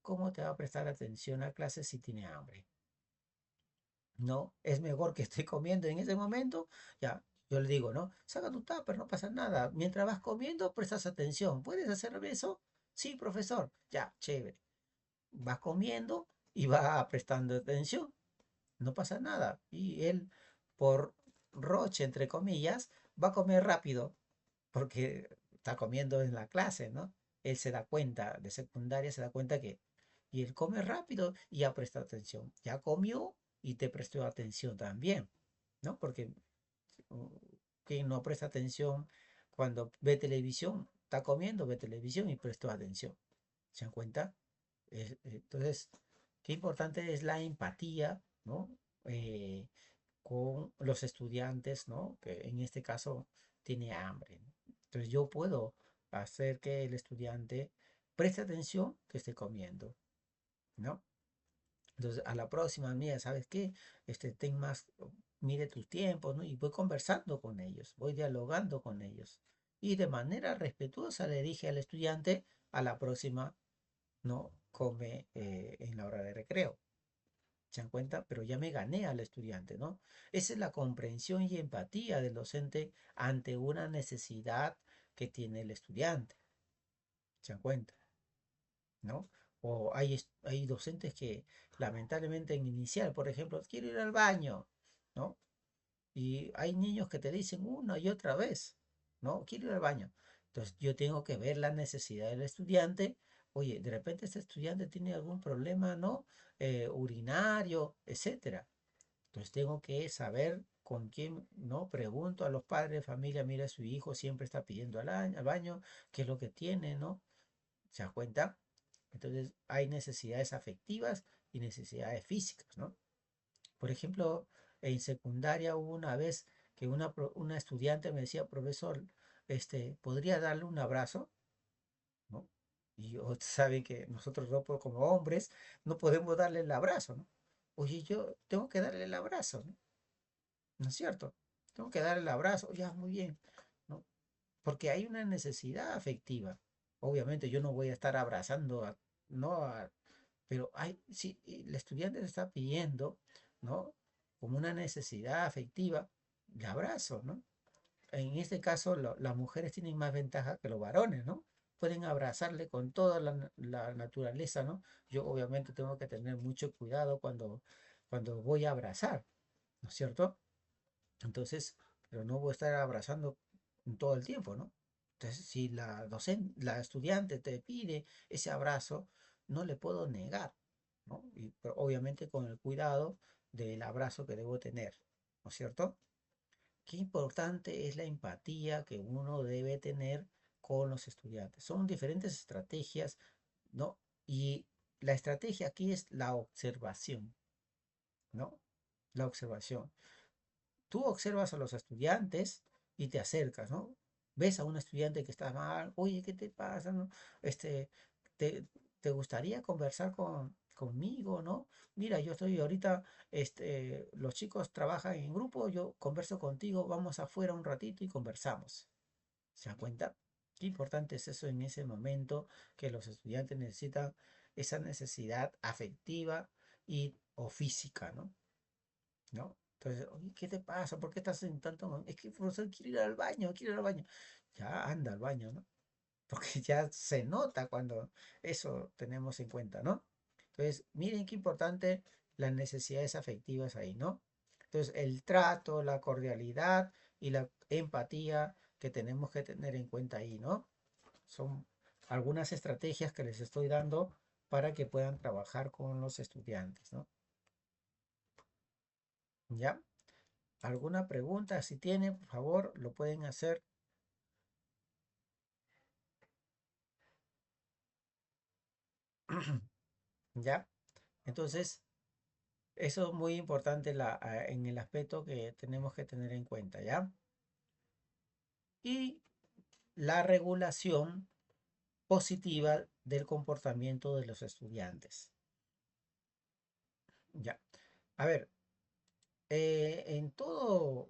¿Cómo te va a prestar atención a clase si tiene hambre? No, es mejor que esté comiendo en ese momento. Ya, yo le digo, ¿no? Saca tu tupper, no pasa nada. Mientras vas comiendo, prestas atención. ¿Puedes hacer eso? Sí, profesor. Ya, chévere. Vas comiendo y va prestando atención. No pasa nada. Y él, por roche, entre comillas, va a comer rápido porque está comiendo en la clase, ¿no? Él se da cuenta, de secundaria se da cuenta que, y él come rápido y ya presta atención. Ya comió y te prestó atención también, ¿no? Porque uh, quien no presta atención cuando ve televisión, está comiendo, ve televisión y prestó atención. ¿Se dan cuenta? Entonces, qué importante es la empatía, ¿no? Eh, con los estudiantes, ¿no? Que en este caso tiene hambre, ¿no? Entonces yo puedo hacer que el estudiante preste atención que esté comiendo, ¿no? Entonces a la próxima, mira, ¿sabes qué? Ten más, mire tus tiempos, ¿no? Y voy conversando con ellos, voy dialogando con ellos. Y de manera respetuosa le dije al estudiante, a la próxima, no come en la hora de recreo. ¿Se dan cuenta? Pero ya me gané al estudiante, ¿no? Esa es la comprensión y empatía del docente ante una necesidad que tiene el estudiante. ¿Se dan cuenta? ¿No? O hay docentes que lamentablemente en inicial, por ejemplo, quiero ir al baño, ¿no? Y hay niños que te dicen una y otra vez, ¿no? Quiero ir al baño. Entonces yo tengo que ver la necesidad del estudiante. Oye, de repente este estudiante tiene algún problema, ¿no? Urinario, etcétera. Entonces tengo que saber con quién, ¿no? Pregunto a los padres de familia, mira, su hijo siempre está pidiendo al baño, qué es lo que tiene, ¿no? ¿Se da cuenta? Entonces hay necesidades afectivas y necesidades físicas, ¿no? Por ejemplo, en secundaria hubo una vez que una estudiante me decía, profesor, ¿podría darle un abrazo? ¿No? Y yo, saben que nosotros no, como hombres no podemos darle el abrazo, ¿no? Oye, yo tengo que darle el abrazo, ¿no? ¿No es cierto? Tengo que darle el abrazo, ya, muy bien, ¿no? Porque hay una necesidad afectiva. Obviamente yo no voy a estar abrazando no pero hay, si el estudiante le está pidiendo, ¿no? Como una necesidad afectiva, le abrazo, ¿no? En este caso, las mujeres tienen más ventaja que los varones, ¿no? Pueden abrazarle con toda la naturaleza, ¿no? Yo obviamente tengo que tener mucho cuidado cuando voy a abrazar, ¿no es cierto? Entonces, pero no voy a estar abrazando todo el tiempo, ¿no? Entonces, si la estudiante te pide ese abrazo, no le puedo negar, ¿no? Pero obviamente con el cuidado del abrazo que debo tener, ¿no es cierto? Qué importante es la empatía que uno debe tener con los estudiantes. Son diferentes estrategias, ¿no? Y la estrategia aquí es la observación, ¿no? La observación. Tú observas a los estudiantes y te acercas, ¿no? Ves a un estudiante que está mal, oye, ¿qué te pasa, no? Este, te, te gustaría conversar conmigo, ¿no? Mira, yo estoy ahorita, los chicos trabajan en grupo, yo converso contigo, vamos afuera un ratito y conversamos. ¿Se da cuenta? Qué importante es eso en ese momento que los estudiantes necesitan esa necesidad afectiva y o física, ¿no? ¿No? Entonces, oye, ¿qué te pasa? ¿Por qué estás en tanto? Es que, profesor, quiero ir al baño, quiero ir al baño. Ya anda al baño, ¿no? Porque ya se nota cuando eso tenemos en cuenta, ¿no? Entonces, miren qué importante las necesidades afectivas ahí, ¿no? Entonces, el trato, la cordialidad y la empatía que tenemos que tener en cuenta ahí, ¿no? Son algunas estrategias que les estoy dando para que puedan trabajar con los estudiantes, ¿no? ¿Ya? ¿Alguna pregunta? Si tienen, por favor, lo pueden hacer. ¿Ya? Entonces, eso es muy importante en el aspecto que tenemos que tener en cuenta, ¿ya? Y la regulación positiva del comportamiento de los estudiantes. ¿Ya? A ver, en todo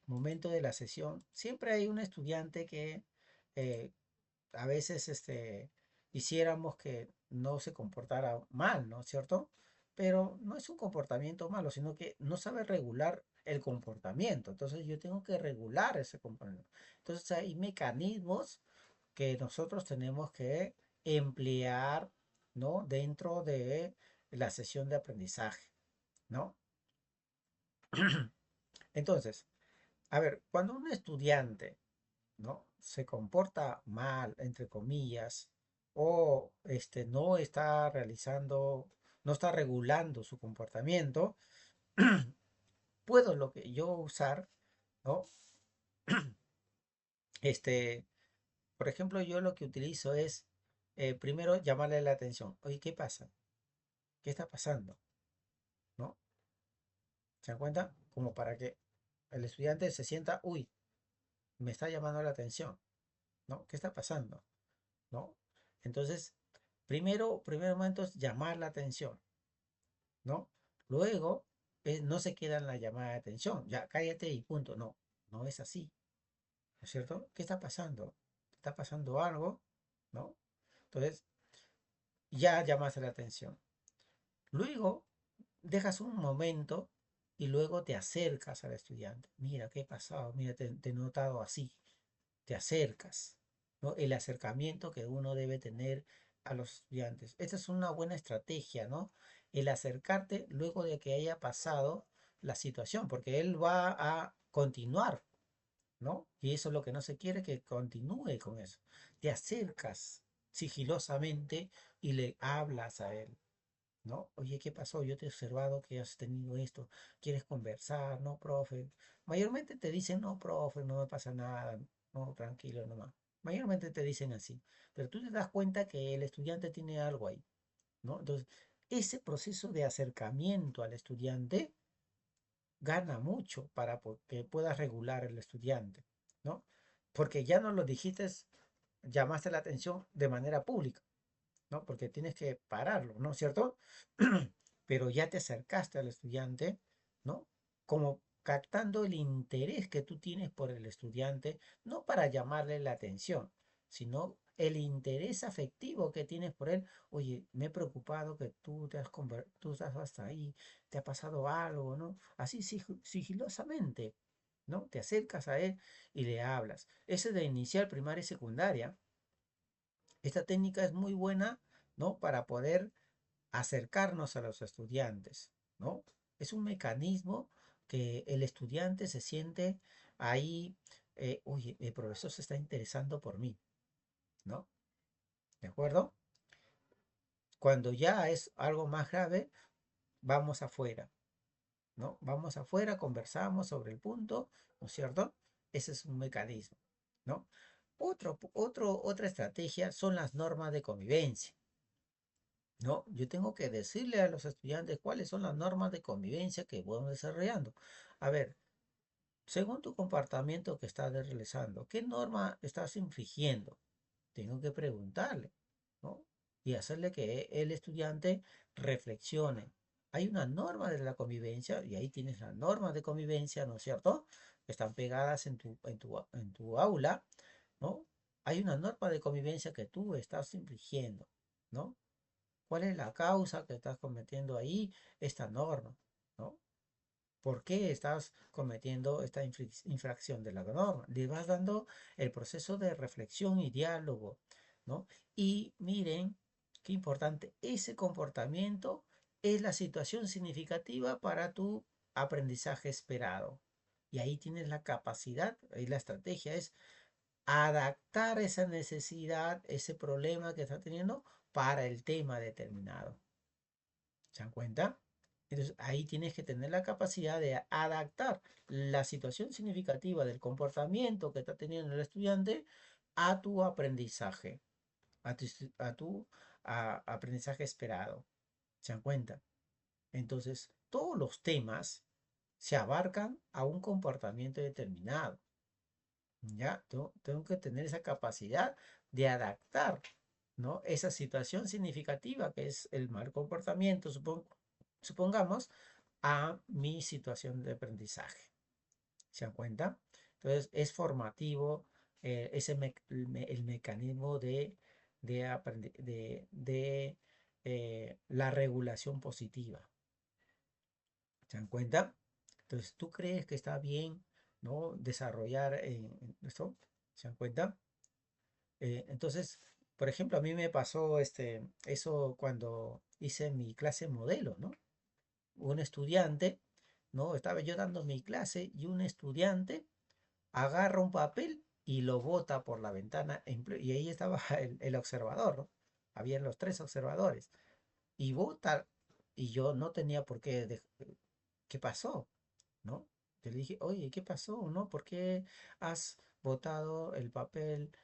momento de la sesión, siempre hay un estudiante que eh, a veces quisiéramos que no se comportara mal, ¿no es cierto? Pero no es un comportamiento malo, sino que no sabe regular el comportamiento. Entonces yo tengo que regular ese comportamiento. Entonces hay mecanismos que nosotros tenemos que emplear, ¿no? Dentro de la sesión de aprendizaje, ¿no? Entonces, a ver, cuando un estudiante, ¿no? Se comporta mal, entre comillas, o no está realizando, no está regulando su comportamiento, puedo lo que yo usar, ¿no? Este, por ejemplo, yo lo que utilizo es primero llamarle la atención. Oye, ¿qué pasa? ¿Qué está pasando? ¿No? ¿Se dan cuenta? Como para que el estudiante se sienta, uy, me está llamando la atención, ¿no? ¿Qué está pasando? ¿No? Entonces, primer momento es llamar la atención, ¿no? Luego, no se queda en la llamada de atención, ya cállate y punto. No, no es así, ¿no es cierto? ¿Qué está pasando? ¿Está pasando algo? ¿No? Entonces, ya llamaste la atención. Luego, dejas un momento y luego te acercas al estudiante. Mira, ¿qué ha pasado? Mira, te he notado así. Te acercas, ¿no? El acercamiento que uno debe tener a los estudiantes. Esta es una buena estrategia, ¿no? El acercarte luego de que haya pasado la situación, porque él va a continuar, ¿no? Y eso es lo que no se quiere, que continúe con eso. Te acercas sigilosamente y le hablas a él. ¿No? Oye, ¿qué pasó? Yo te he observado que has tenido esto. ¿Quieres conversar? No, profe. Mayormente te dicen, no, profe, no me pasa nada. No, tranquilo nomás. Mayormente te dicen así. Pero tú te das cuenta que el estudiante tiene algo ahí, ¿no? Entonces, ese proceso de acercamiento al estudiante gana mucho para que pueda regular el estudiante, ¿no? Porque ya no lo dijiste, llamaste la atención de manera pública, ¿no? Porque tienes que pararlo, ¿no es cierto? Pero ya te acercaste al estudiante, ¿no? Como captando el interés que tú tienes por el estudiante, no para llamarle la atención, sino el interés afectivo que tienes por él. Oye, me he preocupado que tú estás hasta ahí, te ha pasado algo, ¿no? Así sigilosamente, ¿no? Te acercas a él y le hablas. Ese de inicial, primaria y secundaria, esta técnica es muy buena, ¿no? Para poder acercarnos a los estudiantes, ¿no? Es un mecanismo que el estudiante se siente ahí, oye, el profesor se está interesando por mí, ¿no? ¿De acuerdo? Cuando ya es algo más grave, vamos afuera, ¿no? Vamos afuera, conversamos sobre el punto, ¿no es cierto? Ese es un mecanismo, ¿no? Otra estrategia son las normas de convivencia. No, yo tengo que decirle a los estudiantes cuáles son las normas de convivencia que vamos desarrollando. A ver, según tu comportamiento que estás realizando, ¿qué norma estás infringiendo? Tengo que preguntarle, ¿no? Y hacerle que el estudiante reflexione. Hay una norma de la convivencia y ahí tienes las normas de convivencia, ¿no es cierto? Están pegadas en tu aula, ¿no? Hay una norma de convivencia que tú estás infringiendo, ¿no? ¿Cuál es la causa que estás cometiendo ahí esta norma? ¿No? ¿Por qué estás cometiendo esta infracción de la norma? Le vas dando el proceso de reflexión y diálogo, ¿no? Y miren, qué importante, ese comportamiento es la situación significativa para tu aprendizaje esperado. Y ahí tienes la capacidad, ahí la estrategia es adaptar esa necesidad, ese problema que está teniendo para el tema determinado. ¿Se dan cuenta? Entonces ahí tienes que tener la capacidad de adaptar la situación significativa del comportamiento que está teniendo el estudiante a tu aprendizaje, a tu aprendizaje esperado. ¿Se dan cuenta? Entonces, todos los temas se abarcan a un comportamiento determinado. ¿Ya? Tengo que tener esa capacidad de adaptar, ¿no? Esa situación significativa que es el mal comportamiento, supongamos, a mi situación de aprendizaje. ¿Se dan cuenta? Entonces, es formativo el mecanismo de la regulación positiva. ¿Se dan cuenta? Entonces, ¿tú crees que está bien, ¿no? Desarrollar esto? ¿Se dan cuenta? Entonces, por ejemplo, a mí me pasó eso cuando hice mi clase modelo, ¿no? Un estudiante, ¿no? Estaba yo dando mi clase y un estudiante agarra un papel y lo bota por la ventana y ahí estaba el observador, ¿no? Habían los tres observadores y bota y yo no tenía por qué, ¿qué pasó? ¿No? Yo le dije, oye, ¿qué pasó? ¿No? ¿Por qué has botado el papel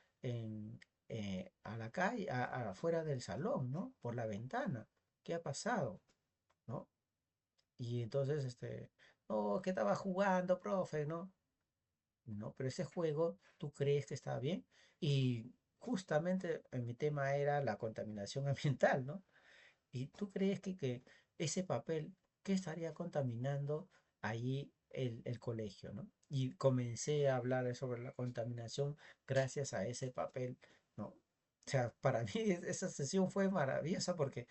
a la calle, afuera del salón, ¿no? Por la ventana. ¿Qué ha pasado? ¿No? Y entonces, no, que estaba jugando, profe, ¿no? No, pero ese juego, ¿tú crees que está bien? Y justamente mi tema era la contaminación ambiental, ¿no? ¿Y tú crees que ese papel, qué estaría contaminando allí el colegio, ¿no? Y comencé a hablar sobre la contaminación gracias a ese papel, ¿no? O sea, para mí esa sesión fue maravillosa porque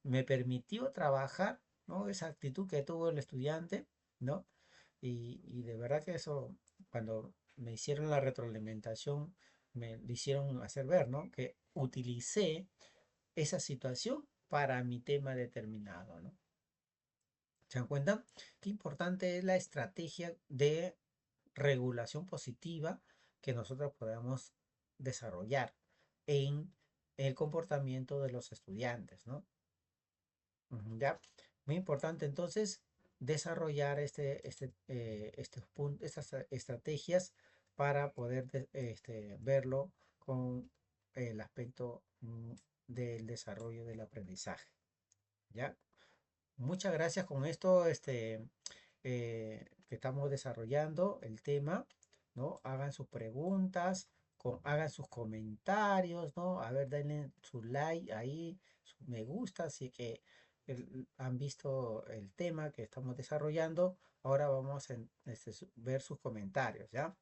me permitió trabajar, ¿no? Esa actitud que tuvo el estudiante, ¿no? Y de verdad que eso, cuando me hicieron la retroalimentación, me lo hicieron hacer ver, ¿no? Que utilicé esa situación para mi tema determinado, ¿no? ¿Se dan cuenta? Qué importante es la estrategia de regulación positiva que nosotros podemos desarrollar en el comportamiento de los estudiantes, ¿no? Ujú, ¿ya? Muy importante entonces desarrollar estas estrategias para poder verlo con el aspecto del desarrollo del aprendizaje. ¿Ya? Muchas gracias con esto. que estamos desarrollando el tema, ¿no? Hagan sus preguntas, hagan sus comentarios, ¿no? A ver, denle su like ahí, su me gusta, así que han visto el tema que estamos desarrollando. Ahora vamos a ver sus comentarios, ¿ya?